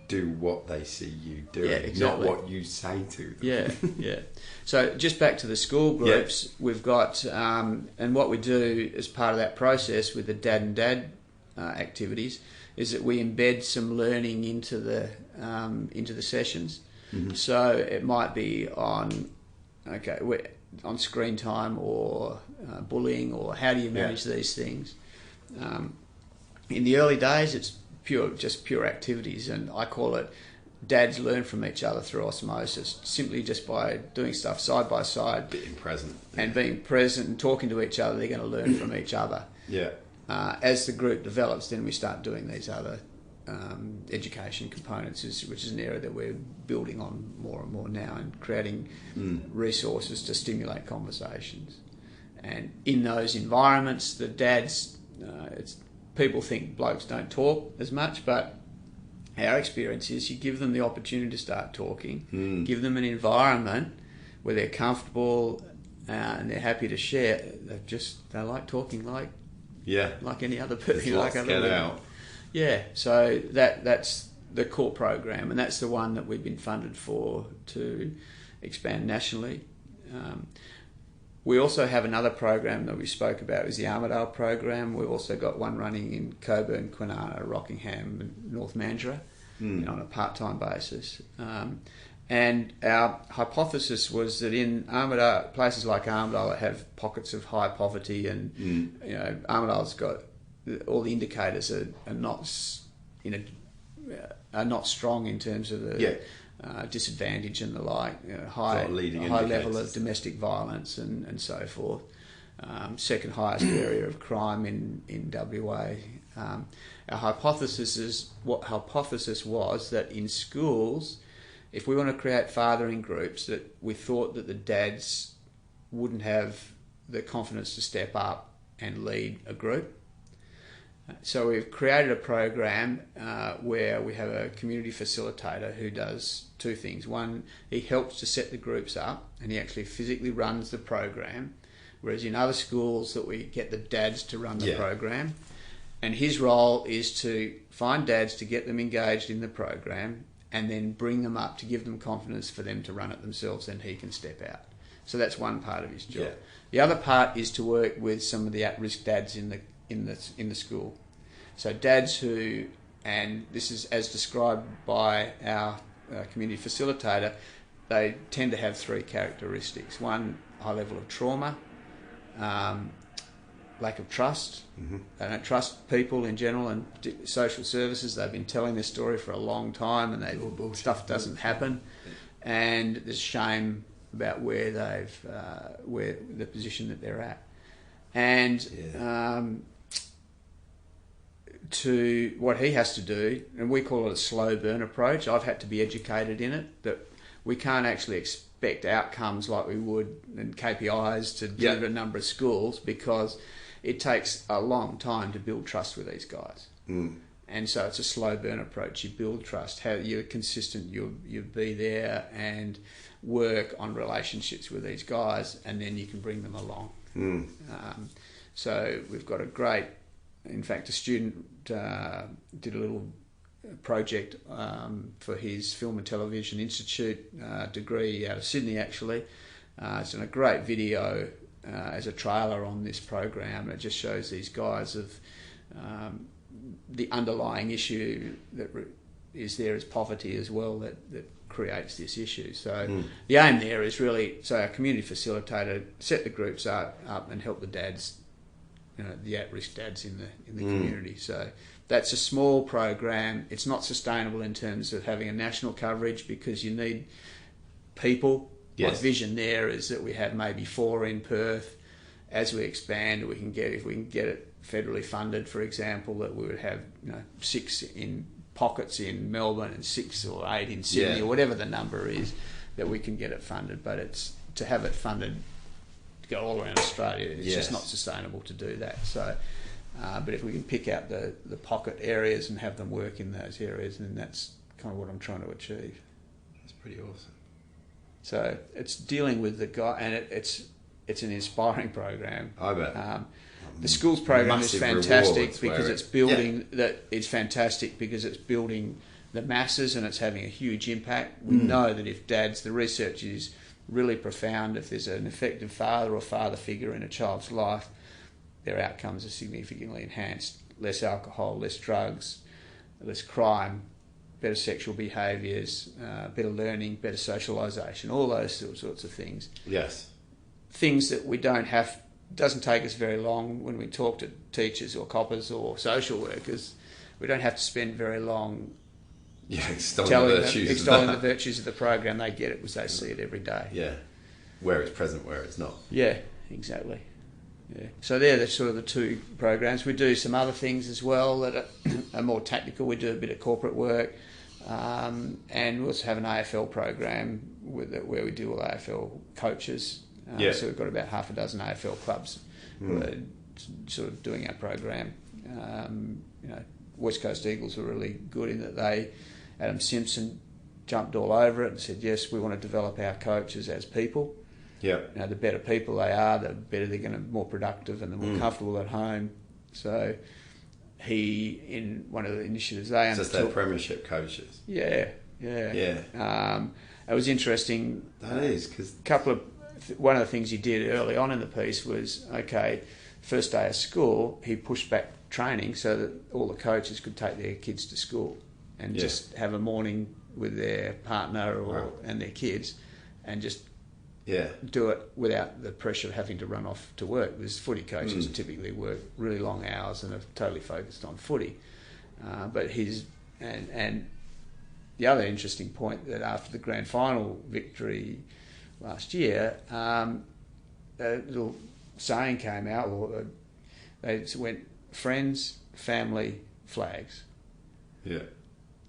do what they see you do, exactly. not what you say to them. Yeah. So just back to the school groups, we've got, and what we do as part of that process with the dad and dad activities is that we embed some learning into the sessions. So it might be on screen time, or bullying, or how do you manage these things. In the early days, it's pure activities, and I call it dads learn from each other through osmosis, simply just by doing stuff side by side, being present and talking to each other. They're going to learn from each other. As the group develops, then we start doing these other education components, which is an area that we're building on more and more now, and creating resources to stimulate conversations. And in those environments, the dads, people think blokes don't talk as much, but our experience is you give them the opportunity to start talking, give them an environment where they're comfortable and they're happy to share. They like talking like any other person, like other people. Out. Yeah, so that's the core program, and that's the one that we've been funded for to expand nationally. We also have another program that we spoke about, is the Armidale program. We've also got one running in Coburn, Kwinana, Rockingham and North Mandurah on a part-time basis. And our hypothesis was that in Armidale, places like Armidale that have pockets of high poverty, and Armidale's got all the indicators are not strong in terms of the disadvantage and the like, high level of domestic violence and so forth. Second highest area of crime in WA. Our hypothesis was that in schools, if we want to create fathering groups, that we thought that the dads wouldn't have the confidence to step up and lead a group. So we've created a program where we have a community facilitator who does two things. One, he helps to set the groups up, and he actually physically runs the program, whereas in other schools that we get the dads to run the program, and his role is to find dads to get them engaged in the program and then bring them up to give them confidence for them to run it themselves, and he can step out. So that's one part of his job. Yeah. The other part is to work with some of the at-risk dads in the school. So dads who, and this is as described by our community facilitator, they tend to have three characteristics. One, high level of trauma, lack of trust. They don't trust people in general, and social services, they've been telling this story for a long time, and stuff doesn't happen, and there's shame about where where the position that they're at. And to what he has to do, and we call it a slow burn approach. I've had to be educated in it, that we can't actually expect outcomes like we would in KPIs to deliver a number of schools, because it takes a long time to build trust with these guys. And so it's a slow burn approach. You build trust, how you're consistent, you'll be there and work on relationships with these guys, and then you can bring them along. So we've got a great, in fact, a student did a little project for his Film and Television Institute degree out of Sydney, actually. It's in a great video as a trailer on this program. It just shows these guys of the underlying issue that is there is poverty as well that creates this issue. So the aim there is really, so our community facilitator set the groups up and help the dads, the at-risk dads in the community. So that's a small program. It's not sustainable in terms of having a national coverage because you need people. Yes. My vision there is that we have maybe 4 in Perth. As we expand, if we can get it federally funded, for example, that we would have 6 in pockets in Melbourne and 6 or 8 in Sydney, or whatever the number is, that we can get it funded. But it's to have it funded to go all around Australia, it's just not sustainable to do that. So, but if we can pick out the pocket areas and have them work in those areas, then that's kind of what I'm trying to achieve. That's pretty awesome. So it's dealing with the guy, and it's an inspiring program. I bet. The schools program is fantastic because it's building that. It's fantastic because it's building the masses and it's having a huge impact. We know that if dads, the research is really profound. If there's an effective father or father figure in a child's life, their outcomes are significantly enhanced. Less alcohol, less drugs, less crime, better sexual behaviours, better learning, better socialisation, all those sorts of things. Yes. Things that we don't have. Doesn't take us very long when we talk to teachers or coppers or social workers. We don't have to spend very long extolling the virtues of the program. They get it because they see it every day. Yeah, where it's present, where it's not. Yeah, exactly. Yeah. So they're sort of the 2 programs. We do some other things as well that are more tactical. We do a bit of corporate work, and we also have an AFL program where we deal with AFL coaches. So we've got about half a dozen AFL clubs who are sort of doing our program. West Coast Eagles were really good in that Adam Simpson jumped all over it and said, yes, we want to develop our coaches as people. Yeah. The better people they are, the better they're going to be more productive and the more comfortable at home. So he, in one of the initiatives they undertook... So they're premiership coaches. Yeah. It was interesting. That is, because... One of the things he did early on in the piece was, first day of school, he pushed back training so that all the coaches could take their kids to school and just have a morning with their partner and their kids and just do it without the pressure of having to run off to work. Because footy coaches typically work really long hours and are totally focused on footy. But and the other interesting point that after the grand final victory last year, a little saying came out, or they went, friends, family, flags. Yeah.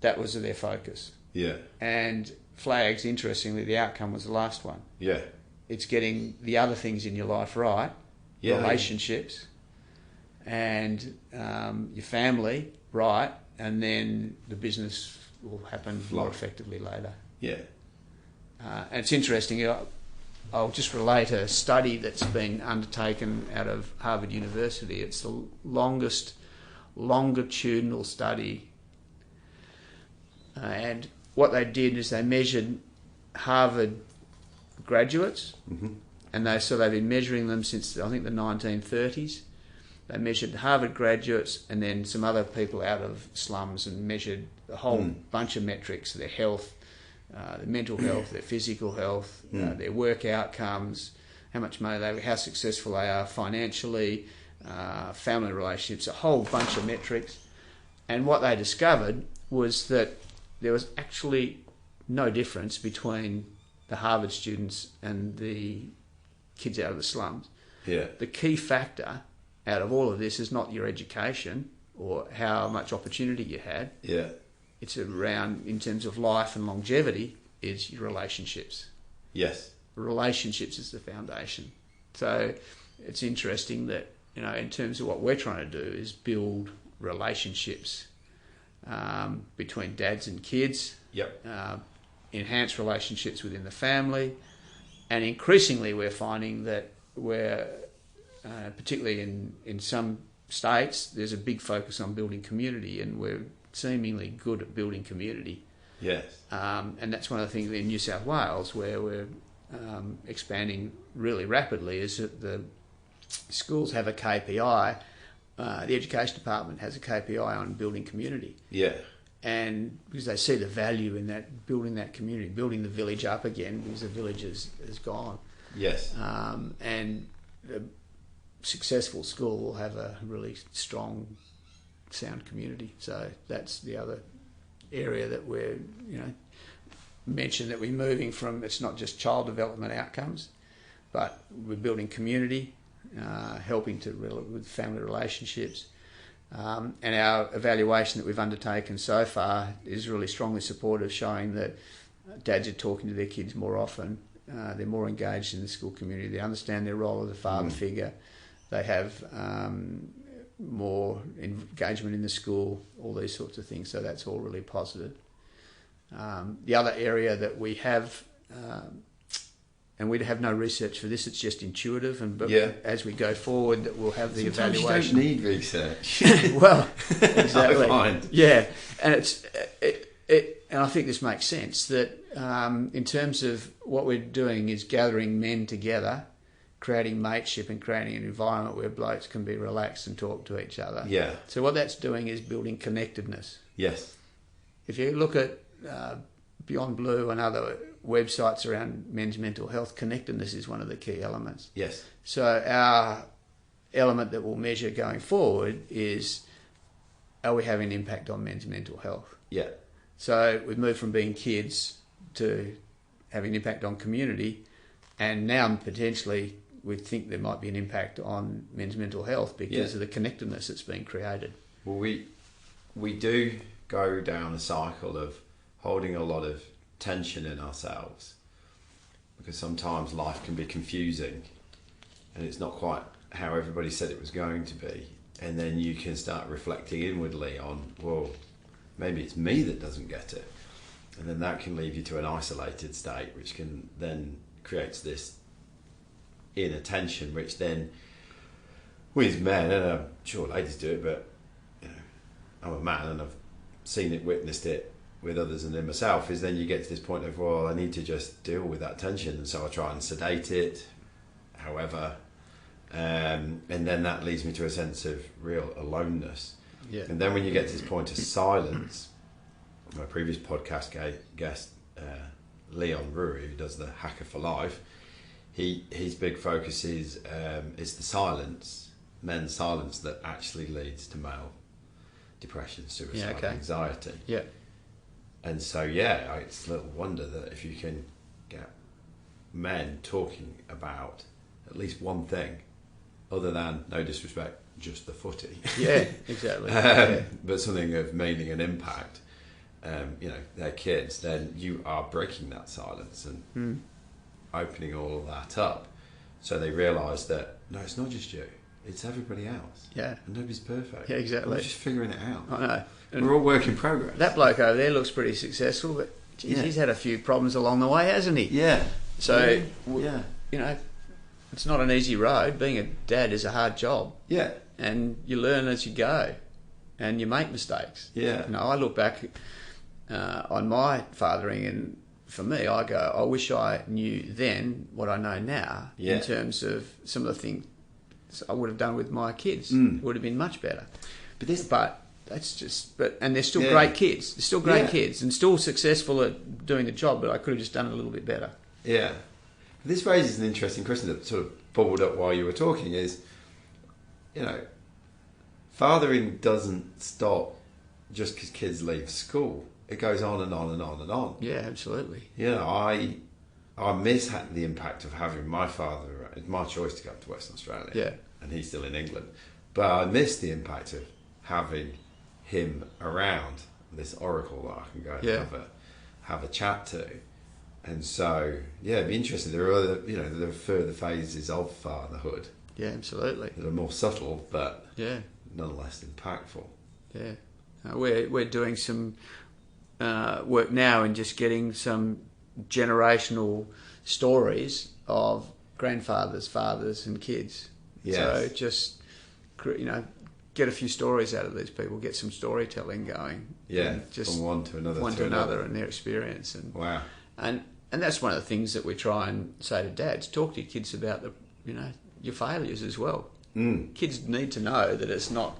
That was their focus. Yeah. And flags, interestingly, the outcome was the last one. Yeah. It's getting the other things in your life right, relationships, and your family right, and then the business will happen more effectively later. Yeah. And it's interesting, I'll just relate a study that's been undertaken out of Harvard University. It's the longest longitudinal study. And what they did is they measured Harvard graduates, and they've been measuring them since, I think, the 1930s. They measured Harvard graduates and then some other people out of slums and measured a whole bunch of metrics, their health, their mental health, their physical health, their work outcomes, how much money they have, how successful they are financially, family relationships, a whole bunch of metrics. And what they discovered was that there was actually no difference between the Harvard students and the kids out of the slums. Yeah. The key factor out of all of this is not your education or how much opportunity you had. Yeah. It's around, in terms of life and longevity, is your relationships. Yes. Relationships is the foundation. So it's interesting that, in terms of what we're trying to do is build relationships between dads and kids. Yep. Enhance relationships within the family. And increasingly we're finding that we're, particularly in some states, there's a big focus on building community, and we're seemingly good at building community. Yes. And that's one of the things in New South Wales where we're expanding really rapidly, is that the schools have a KPI. The Education Department has a KPI on building community. Yeah. and because they see the value in that, building that community, building the village up again, because the village is gone. Yes. And a successful school will have a really strong, sound community. So that's the other area that we're, mentioned, that we're moving from. It's not just child development outcomes, but we're building community, helping with family relationships. And our evaluation that we've undertaken so far is really strongly supportive, showing that dads are talking to their kids more often. They're more engaged in the school community. They understand their role as a father figure. They have more engagement in the school, all these sorts of things. So that's all really positive. The other area that we have, and we have no research for this, it's just intuitive, but as we go forward, that we'll have the Sometimes evaluation. you don't need research. Well, exactly. I find. Yeah, and and I think this makes sense, that in terms of what we're doing is gathering men together, creating mateship and creating an environment where blokes can be relaxed and talk to each other. Yeah. So what that's doing is building connectedness. Yes. If you look at Beyond Blue and other websites around men's mental health, connectedness is one of the key elements. Yes. So our element that we'll measure going forward is, are we having an impact on men's mental health? Yeah. So we've moved from being kids to having an impact on community, and now potentially we think there might be an impact on men's mental health because of the connectedness that's being created. Well, we do go down a cycle of holding a lot of tension in ourselves, because sometimes life can be confusing and it's not quite how everybody said it was going to be, and then you can start reflecting inwardly on, well, maybe it's me that doesn't get it, and then that can leave you to an isolated state, which can then creates this inner tension, which then we as men, and I'm sure ladies do it, but I'm a man and I've seen it, witnessed it with others and in myself, is then you get to this point of, well, I need to just deal with that tension, and so I try and sedate it, however, and then that leads me to a sense of real aloneness. Yeah. And then when you get to this point of silence, my previous podcast guest, Leon Ruri, who does the Hacker for Life, his big focus is the silence, men's silence, that actually leads to male depression, suicide, anxiety. Yeah. And so, it's little wonder that if you can get men talking about at least one thing, other than, no disrespect, just the footy. Yeah, exactly. But something of meaning and impact, their kids, then you are breaking that silence and opening all of that up. So they realise that, no, it's not just you, it's everybody else. Yeah. And nobody's perfect. Yeah, exactly. We're just figuring it out. I know. And we're all work in progress. that bloke over there looks pretty successful, but he's had a few problems along the way, hasn't he? Yeah. So, it's not an easy road. Being a dad is a hard job. Yeah. And you learn as you go, and you make mistakes. Yeah. I look back on my fathering, and for me, I go, I wish I knew then what I know now in terms of some of the things I would have done with my kids. It would have been much better. But that's just, and they're still great kids. They're still great kids and still successful at doing the job, but I could have just done it a little bit better. Yeah. This raises an interesting question that sort of bubbled up while you were talking is, fathering doesn't stop just because kids leave school. It goes on and on and on and on. Yeah, absolutely. I miss the impact of having my father. It's my choice to go up to Western Australia. Yeah. And he's still in England. But I miss the impact of having him around, this oracle that I can go and have a chat to. And so, it'd be interesting. There are other, there are further phases of fatherhood. Yeah, absolutely. That are more subtle, but nonetheless impactful. Yeah. We're doing some work now in just getting some generational stories of grandfathers, fathers, and kids. Yes. So just get a few stories out of these people, get some storytelling going. Yeah, just from one to another. One to another and their experience. And wow. And that's one of the things that we try and say to dads: talk to your kids about your failures as well. Kids need to know that it's not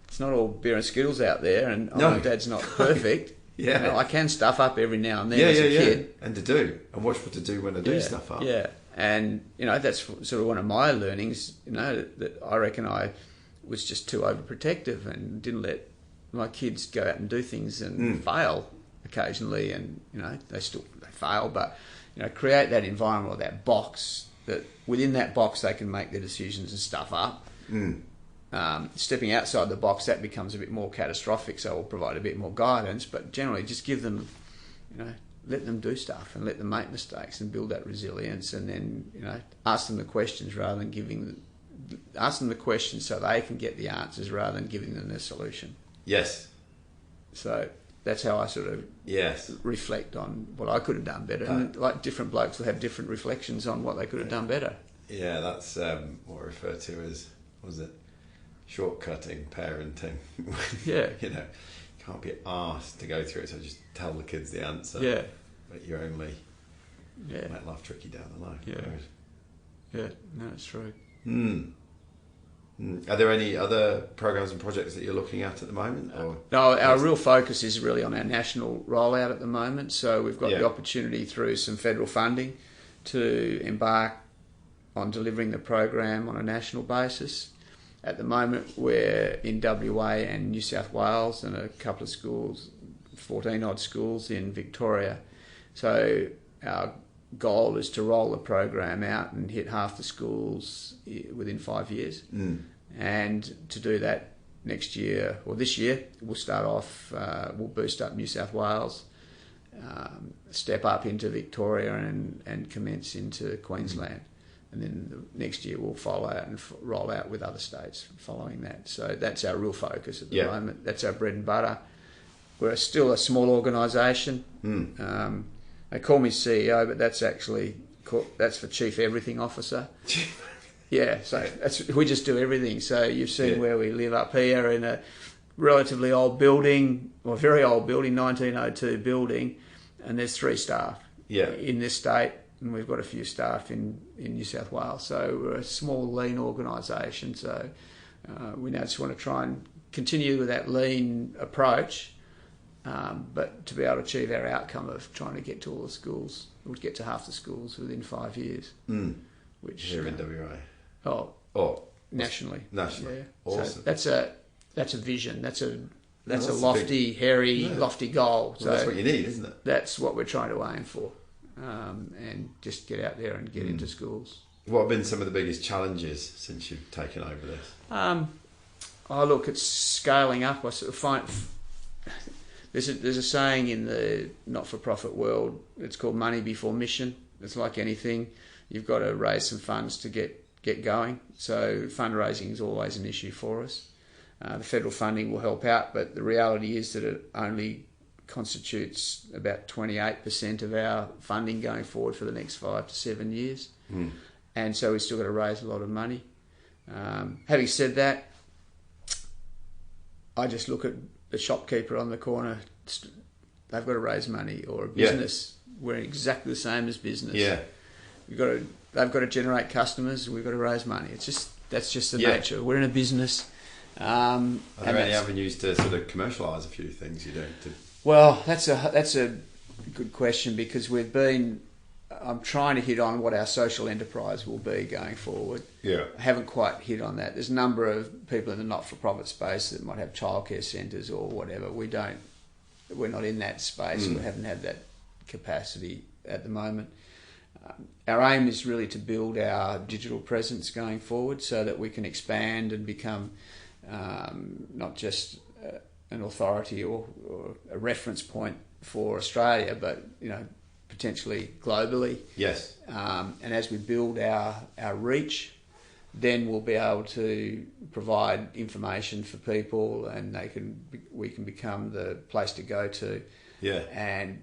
it's not all beer and skittles out there, and No. my dad's not perfect. Yeah. You know, I can stuff up every now and then as a kid. And watch what to do when I do stuff up. Yeah, and that's sort of one of my learnings. That I reckon I was just too overprotective and didn't let my kids go out and do things and fail occasionally, and they fail, but create that environment or that box that within that box they can make their decisions and stuff up. Stepping outside the box, that becomes a bit more catastrophic, so we'll provide a bit more guidance, but generally just give them, let them do stuff and let them make mistakes and build that resilience, and then, ask them the questions rather than ask them the questions so they can get the answers rather than giving them the solution. Yes. So that's how I sort of reflect on what I could have done better. And like different blokes will have different reflections on what they could have done better. Yeah, that's what I refer to as, what was it? Shortcutting parenting. Yeah. You can't be asked to go through it, so just tell the kids the answer. Yeah. But you only make life tricky down the line. Yeah. Yeah, no, it's true. Are there any other programs and projects that you're looking at the moment? Or? No, our real focus is really on our national rollout at the moment. So we've got the opportunity through some federal funding to embark on delivering the program on a national basis. At the moment, we're in WA and New South Wales and a couple of schools, 14 odd schools in Victoria. So our goal is to roll the program out and hit half the schools within 5 years. And to do that next year, or this year, we'll start off, we'll boost up New South Wales, step up into Victoria and commence into Queensland. And then the next year we'll follow out and roll out with other states following that. So that's our real focus at the moment. That's our bread and butter. We're still a small organisation. They call me CEO, but that's actually for Chief Everything Officer. Yeah, so we just do everything. So you've seen where we live up here in a relatively old building, or very old building, 1902 building, and there's 3 staff in this state. And we've got a few staff in New South Wales. So we're a small, lean organisation. So we now just want to try and continue with that lean approach, but to be able to achieve our outcome of trying to get to all the schools, or get to half the schools within 5 years. Which here in WA. Nationally. Nationally. Yeah. Awesome. So that's a vision. That's a lofty, hairy, lofty goal. Well, so that's what you need, isn't it? That's what we're trying to aim for. And just get out there and get into schools. What have been some of the biggest challenges since you've taken over this? Look, it's scaling up. I sort of find there's a saying in the not-for-profit world. It's called money before mission. It's like anything. You've got to raise some funds to get going. So fundraising is always an issue for us. The federal funding will help out, but the reality is that it only constitutes about 28% of our funding going forward for the next 5 to 7 years. And so we've still got to raise a lot of money. Having said that, I just look at the shopkeeper on the corner. They've got to raise money, or a business. We're exactly the same as business. They've got to generate customers. We've got to raise money. That's just the nature. We're in a business. Are there any avenues to sort of commercialise a few things you don't do? Well, that's a good question, because I'm trying to hit on what our social enterprise will be going forward. I haven't quite hit on that. There's a number of people in the not-for-profit space that might have childcare centres or whatever. We're not in that space. We haven't had that capacity at the moment. Our aim is really to build our digital presence going forward so that we can expand and become not just an authority or a reference point for Australia, but potentially globally. Yes. And as we build our reach, then we'll be able to provide information for people, and we can become the place to go to. And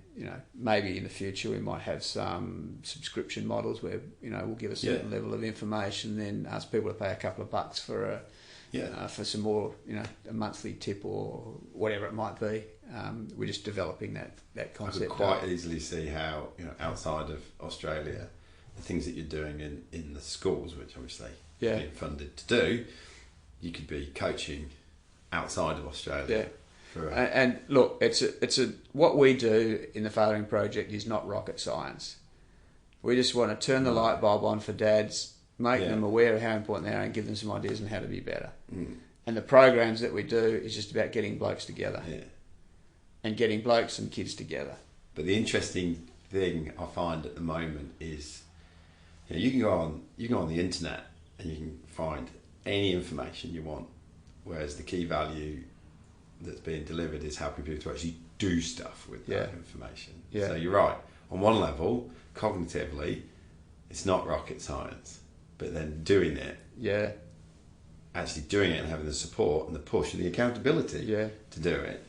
maybe in the future we might have some subscription models where we'll give a certain level of information, then ask people to pay a couple of bucks for for some more, a monthly tip or whatever it might be. We're just developing that concept. I could quite easily see how, outside of Australia, the things that you're doing in the schools, which obviously you're being funded to do, you could be coaching outside of Australia. Yeah. And look, it's what we do in the Fathering Project is not rocket science. We just want to turn the light bulb on for dads, make them aware of how important they are, and give them some ideas on how to be better. And the programs that we do is just about getting blokes together, and getting blokes and kids together. But the interesting thing I find at the moment is, you can go on the internet and you can find any information you want, whereas the key value that's being delivered is helping people to actually do stuff with that information. So you're right. On one level, cognitively, it's not rocket science, but then doing it, actually doing it and having the support and the push and the accountability to do it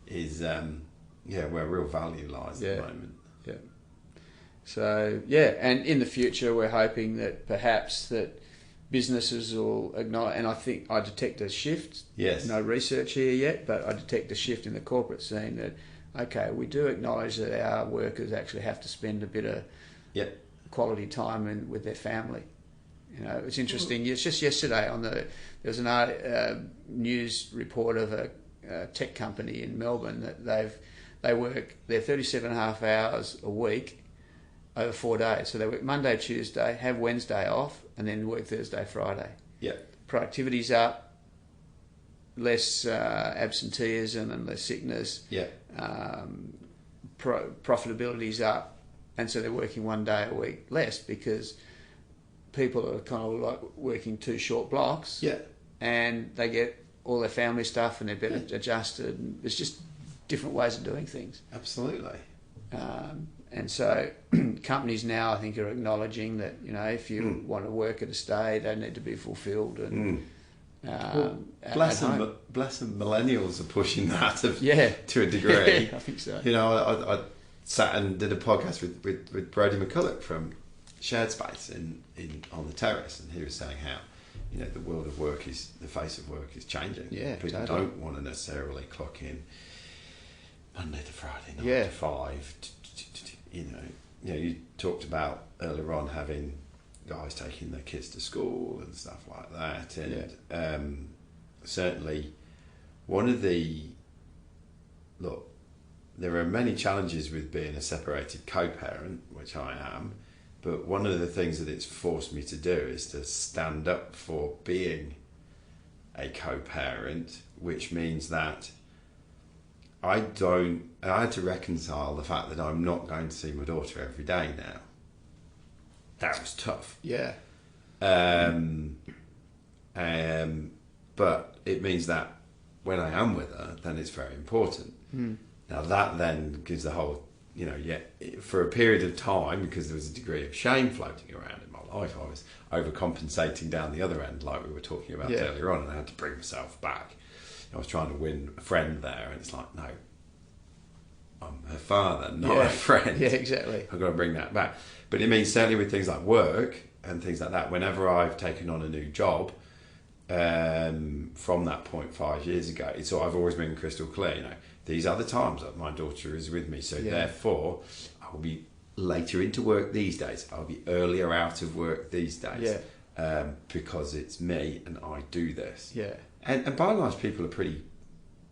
is where real value lies at the moment. So and in the future we're hoping that perhaps that businesses will acknowledge, and I think I detect a shift. No research here yet, but I detect a shift in the corporate scene that, okay, we do acknowledge that our workers actually have to spend a bit of quality time with their family. It's interesting. It's just yesterday there was a news report of a tech company in Melbourne that they work their 37.5 hours a week over 4 days. So they work Monday, Tuesday, have Wednesday off, and then work Thursday, Friday. Productivity's up, less absenteeism and less sickness. Profitability's up, and so they're working 1 day a week less because people are kind of like working 2 short blocks. And they get all their family stuff and they're better adjusted. And there's just different ways of doing things. Absolutely. And so companies now, I think, are acknowledging that, if you want to work at a stay, they need to be fulfilled. And bless them, millennials are pushing that to a degree. I think so. I sat and did a podcast with Brody McCulloch from Shared Space on the terrace, and he was saying how the world of work the face of work is changing. People don't want to necessarily clock in Monday to Friday, 9 to 5. You talked about earlier on having guys taking their kids to school and stuff like that, and certainly one of there are many challenges with being a separated co-parent, which I am, but one of the things that it's forced me to do is to stand up for being a co-parent, which means that I had to reconcile the fact that I'm not going to see my daughter every day now. That was tough. But it means that when I am with her, then it's very important. Now that then gives the whole, for a period of time, because there was a degree of shame floating around in my life, I was overcompensating down the other end, like we were talking about earlier on, and I had to bring myself back. I was trying to win a friend there, and it's like, no, I'm her father, not a friend. Exactly. I've got to bring that back. But it means certainly with things like work and things like that, whenever I've taken on a new job, from that point 5 years ago, I've always been crystal clear, these are the times that my daughter is with me, so therefore I will be later into work these days, I'll be earlier out of work these days, because it's me and I do this. And by and large, people are pretty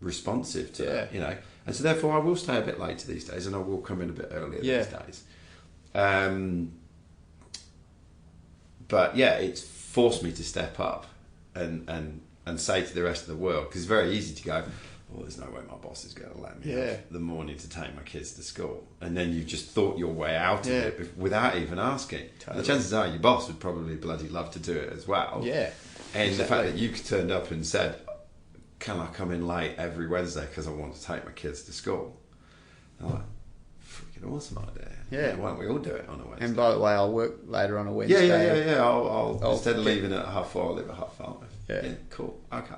responsive to that, and so therefore I will stay a bit later these days, and I will come in a bit earlier these days. But it's forced me to step up and say to the rest of the world, because it's very easy to go, well, there's no way my boss is going to let me have the morning to take my kids to school, and then you've just thought your way out of it without even asking. The chances are your boss would probably bloody love to do it as well. And the fact that you turned up and said, can I come in late every Wednesday because I want to take my kids to school? I'm like, freaking awesome idea. Why don't we all do it on a Wednesday? And by the way, I'll work later on a Wednesday. I'll instead of leaving at 4:30, I'll leave at 5:30. Cool. Okay.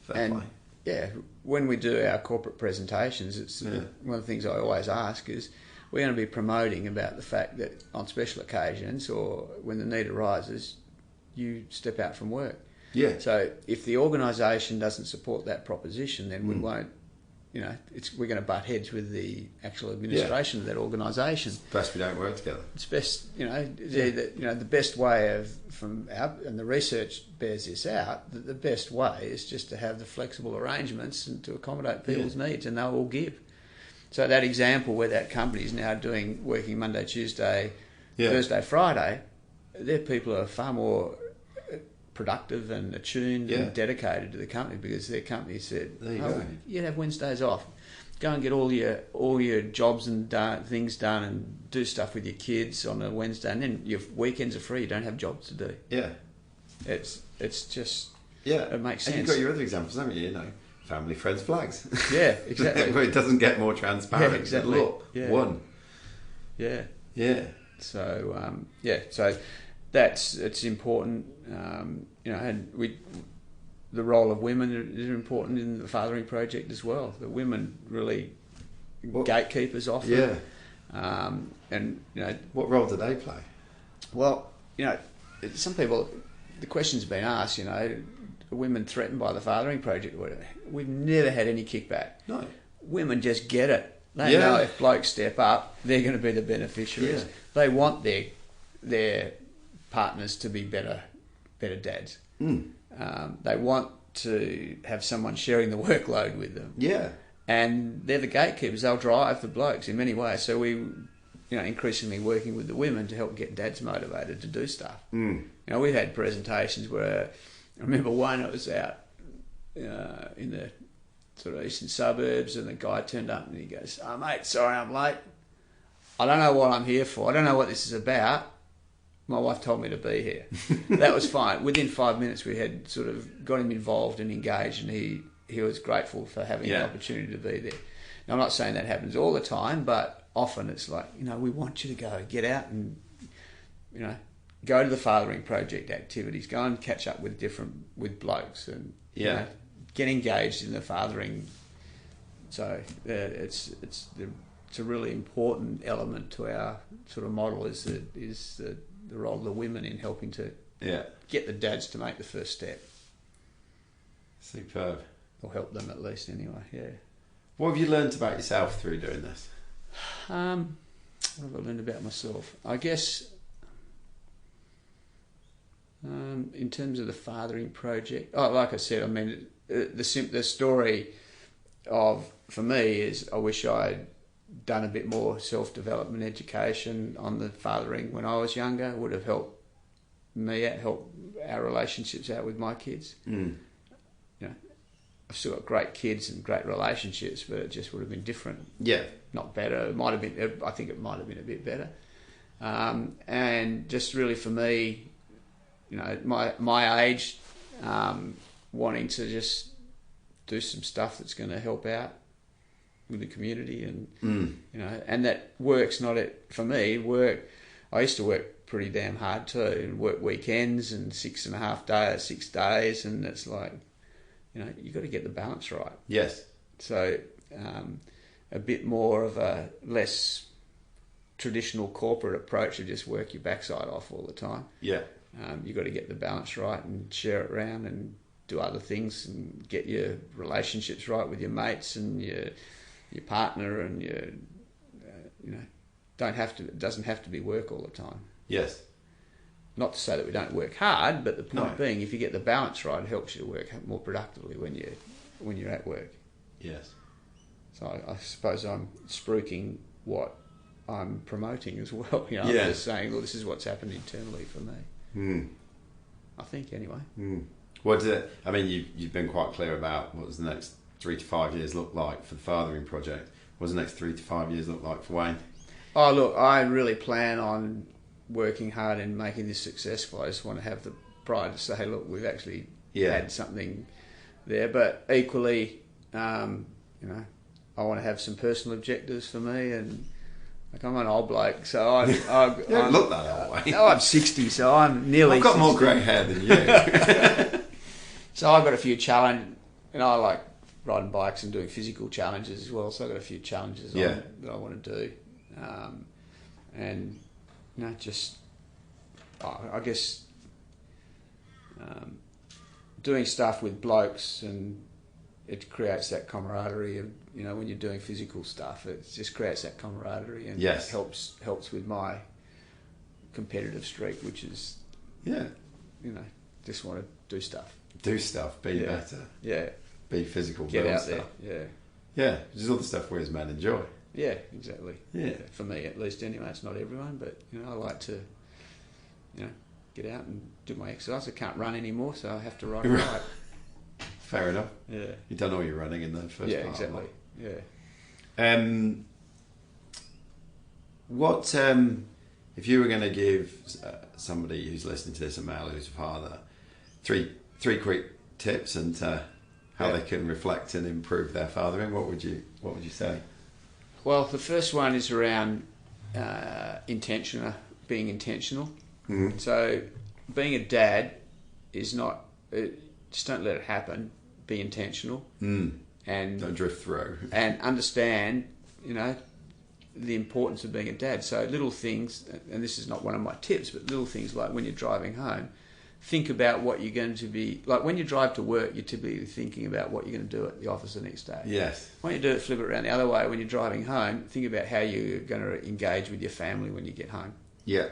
Fair play. When we do our corporate presentations, it's one of the things I always ask is, we're going to be promoting about the fact that on special occasions or when the need arises, you step out from work. So if the organisation doesn't support that proposition, then we won't, we're going to butt heads with the actual administration of that organisation. It's best we don't work together. It's best, the best way and the research bears this out, that the best way is just to have the flexible arrangements and to accommodate people's needs, and they'll all give. So that example where that company is now working Monday, Tuesday, Thursday, Friday, their people are far more productive and attuned and dedicated to the company, because their company said, you'd have Wednesdays off. Go and get all your jobs and things done and do stuff with your kids on a Wednesday, and then your weekends are free. You don't have jobs to do. Yeah. It makes sense. And you've got your other examples, haven't you? Family, friends, flags. Yeah, exactly. Where it doesn't get more transparent. Yeah, exactly. Look, one. Yeah. Yeah. So, so it's important, and the role of women is important in the Fathering Project as well. The women really gatekeepers often. Yeah. And what role do they play? Well, some people, the question's been asked, are women threatened by the Fathering Project? We've never had any kickback. No. Women just get it. They know if blokes step up, they're going to be the beneficiaries. Yeah. They want their partners to be better dads. They want to have someone sharing the workload with them. Yeah. And they're the gatekeepers. They'll drive the blokes in many ways. So we, increasingly working with the women to help get dads motivated to do stuff. We've had presentations where, I remember one, it was out in the sort of eastern suburbs, and the guy turned up and he goes, "Oh mate, sorry I'm late. I don't know what I'm here for. I don't know what this is about. My wife told me to be here." That was fine. Within 5 minutes we had sort of got him involved and engaged, and he was grateful for having the opportunity to be there. Now, I'm not saying that happens all the time, but often it's like, we want you to get out and, go to the Fathering Project activities, go and catch up with blokes, and get engaged in the fathering. So it's a really important element to our sort of model is the role of the women in helping to get the dads to make the first step. Superb. Or help them at least anyway, yeah. What have you learned about yourself through doing this? What have I learned about myself? I guess in terms of the Fathering Project, like I said, I mean, the story for me is I wish I'd done a bit more self-development education on the fathering when I was younger. It would have helped me help our relationships out with my kids. I've still got great kids and great relationships, but it just would have been different. Yeah. Not better. It might have been, I think it might have been a bit better. And just really for me, my age, wanting to just do some stuff that's going to help out with the community, and and that works. For me, I used to work pretty damn hard too, and work weekends and 6 days, and it's like, you got to get the balance right. Yes. So a bit more of a less traditional corporate approach of just work your backside off all the time. Yeah. You got to get the balance right and share it around and do other things and get your relationships right with your mates and your partner, and it doesn't have to be work all the time. Yes. Not to say that we don't work hard, but the point being, if you get the balance right, it helps you to work more productively when you're at work. Yes. So I suppose I'm spruiking what I'm promoting as well. I'm just saying, well, this is what's happened internally for me. I think, anyway. What did it? I mean, you've been quite clear about what does the next 3 to 5 years look like for the Fathering Project. What does the next 3 to 5 years look like for Wayne? Oh, look, I really plan on working hard and making this successful. I just want to have the pride to say, look, we've actually had something there. But equally, I want to have some personal objectives for me, and I'm an old bloke, so I'm look that old way. No, I'm 60, so I'm nearly. I've got 60. more grey hair than you. So I've got a few challenges, and I like riding bikes and doing physical challenges as well. So I've got a few challenges that I want to do, and I guess doing stuff with blokes and it creates that camaraderie of, you know, when you're doing physical stuff, it just creates that camaraderie and Yes. helps with my competitive streak, which is, Yeah. you know, just want to do stuff. Do stuff, be better. Yeah. Be physical, Get build out stuff. there. Yeah, which is all the stuff we as men enjoy. Yeah, exactly. Yeah. For me, at least, anyway. It's not everyone, but, you know, I like to, you know, get out and do my exercise. I can't run anymore, so I have to ride a bike. Fair enough. Yeah. You've done all your running in the first part. Yeah, exactly. Yeah. What if you were going to give somebody who's listening to this, a male who's a father, three quick tips and how they can reflect and improve their fathering? What would you say? Well, the first one is around being intentional. Mm-hmm. So, being a dad is not just don't let it happen. Be intentional and Don't drift through and understand, you know, the importance of being a dad. So little things, and this is not one of my tips, but little things like when you're driving home, think about what you're going to be like. When you drive to work, you're typically thinking about what you're going to do at the office the next day. Yes. When you do it, flip it around the other way. When you're driving home, think about how you're going to engage with your family when you get home. Yeah.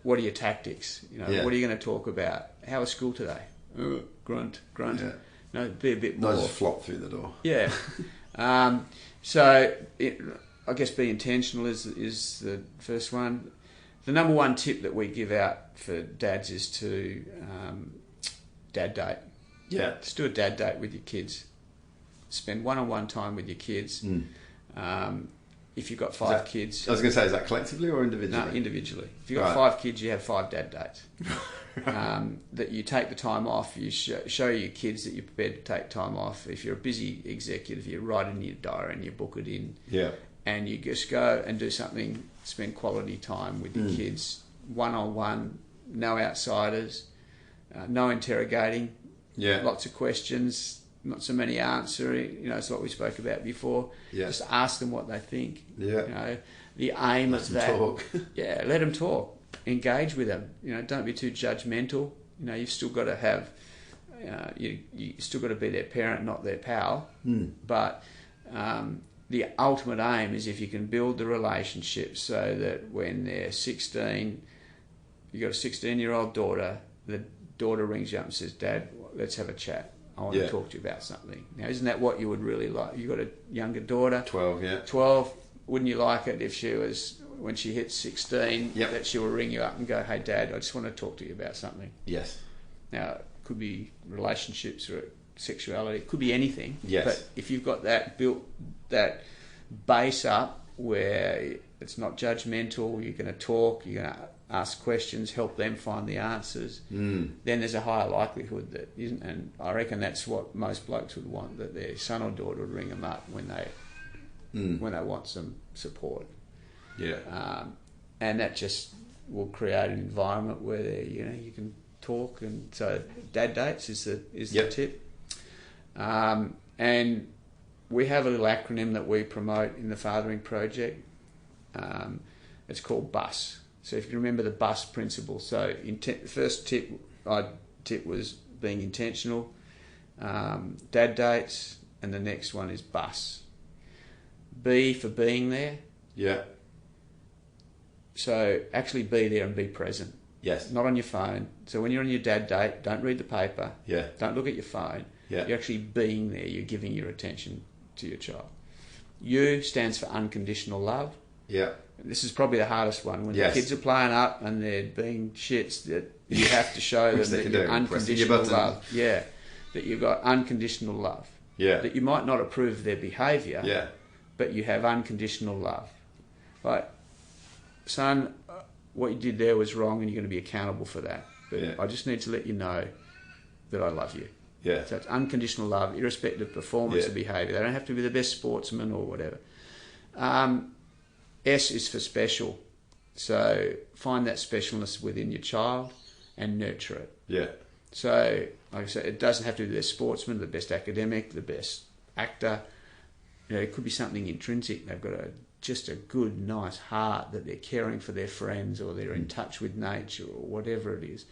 What are your tactics? You know, what are you going to talk about? How was school today? Grunt. Yeah. No, be a bit more. Not just flop through the door. Yeah. I guess be intentional is the first one. The number one tip that we give out for dads is to dad date. Yeah. Just do a dad date with your kids. Spend one-on-one time with your kids. If you've got five kids... I was going to say, is that collectively or individually? No, individually. If you've got 5 kids, you have 5 dad dates. That you take the time off, you show your kids that you're prepared to take time off. If you're a busy executive, you write in your diary and you book it in. Yeah. And you just go and do something, spend quality time with your kids, one-on-one, no outsiders, no interrogating, lots of questions, not so many answering, you know, it's what we spoke about before. Yeah. Just ask them what they think. Yeah. You know, the aim of that. Talk. Yeah, let them talk. Engage with them. You know, don't be too judgmental. You know, you've still got to have, you still got to be their parent, not their pal. But the ultimate aim is if you can build the relationship so that when they're 16, you've got a 16-year-old daughter, the daughter rings you up and says, Dad, let's have a chat. I want to talk to you about something. Now, isn't that what you would really like? You've got a younger daughter. 12, yeah. 12. Wouldn't you like it if she was, when she hits 16, that she will ring you up and go, hey, Dad, I just want to talk to you about something. Yes. Now, it could be relationships or sexuality. It could be anything. Yes. But if you've got that built, that base up where it's not judgmental, you're going to talk, you're going to ask questions, help them find the answers, then there's a higher likelihood that isn't. And I reckon that's what most blokes would want, that their son or daughter would ring them up when they want some support. Yeah. And that just will create an environment where you can talk. And so dad dates is the tip. And we have a little acronym that we promote in the Fathering Project. It's called BUS. So if you remember the BUS principle, so the first tip was being intentional, dad dates, and the next one is BUS. B for being there. Yeah. So actually be there and be present. Yes. Not on your phone. So when you're on your dad date, don't read the paper. Yeah. Don't look at your phone. Yeah. You're actually being there. You're giving your attention to your child. U stands for unconditional love. Yeah. This is probably the hardest one. When Yes. the kids are playing up and they're being shits, that you have to show them that you're unconditional love. Yeah. That you've got unconditional love. Yeah. That you might not approve of their behaviour. Yeah. But you have unconditional love. Like, son, what you did there was wrong and you're going to be accountable for that. But I just need to let you know that I love you. Yeah. So it's unconditional love, irrespective of performance or behaviour. They don't have to be the best sportsman or whatever. S is for special. So find that specialness within your child and nurture it. Yeah. So, like I said, it doesn't have to be the best sportsman, the best academic, the best actor. You know, it could be something intrinsic. They've got just a good, nice heart, that they're caring for their friends or they're in touch with nature or whatever it is.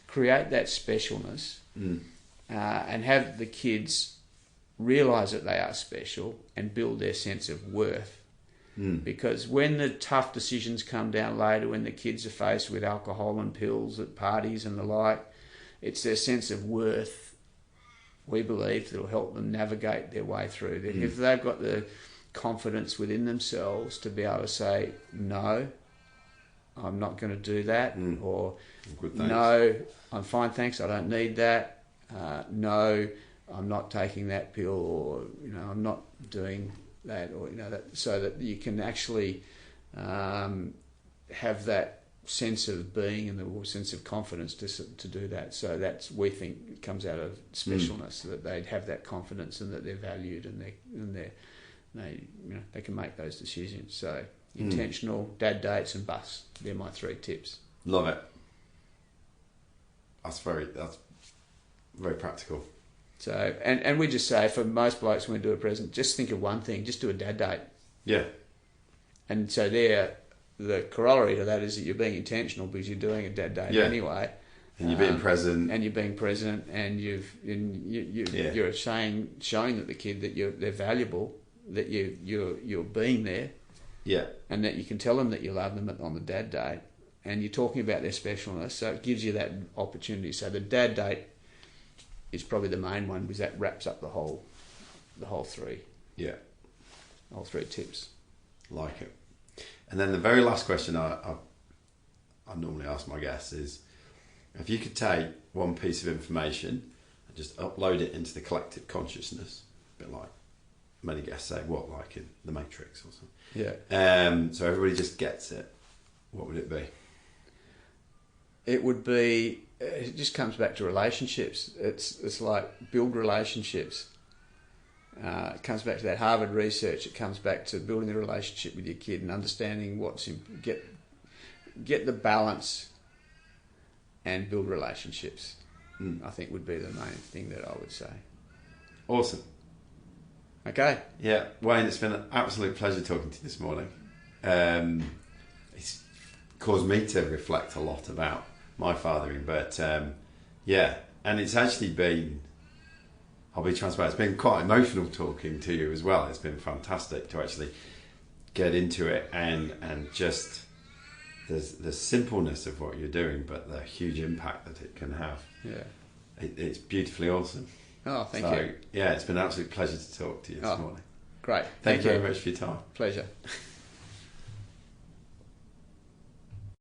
Create that specialness and have the kids realise that they are special and build their sense of worth. Because when the tough decisions come down later, when the kids are faced with alcohol and pills at parties and the like, it's their sense of worth, we believe, that will help them navigate their way through. If they've got the confidence within themselves to be able to say, no, I'm not going to do that, or no, I'm fine, thanks, I don't need that, no, I'm not taking that pill, or I'm not doing that, or that, so that you can actually have that sense of being and the sense of confidence to do that. So that's, we think, it comes out of specialness, that they have that confidence and that they're valued and they can make those decisions. So intentional, dad dates and bus, they're my 3 tips. Love it. That's very practical. So, and we just say, for most blokes when we do a present, just think of one thing, just do a dad date. Yeah. And so the corollary to that is that you're being intentional because you're doing a dad date anyway. And you're being present. And you're being present, and you're showing that the kid that they're valuable, that you're being there. Yeah. And that you can tell them that you love them on the dad date, and you're talking about their specialness, so it gives you that opportunity. So the dad date is probably the main one, because that wraps up the whole 3. Yeah. All 3 tips. Like it. And then the very last question I normally ask my guests is, if you could take one piece of information and just upload it into the collective consciousness, a bit like many guests say, what, like in The Matrix or something? Yeah. So everybody just gets it. What would it be? It would be, it just comes back to relationships. It's like build relationships. It comes back to that Harvard research. It comes back to building the relationship with your kid and understanding get the balance and build relationships. I think would be the main thing that I would say. Awesome. Okay. Yeah, Wayne, it's been an absolute pleasure talking to you this morning. It's caused me to reflect a lot about my fathering, but and it's actually been, I'll be transparent, it's been quite emotional talking to you as well. It's been fantastic to actually get into it and just the simpleness of what you're doing, but the huge impact that it can have. Yeah. It's beautifully awesome. Oh, thank you. Yeah, it's been an absolute pleasure to talk to you this morning. Great. Thank you very much for your time. Pleasure.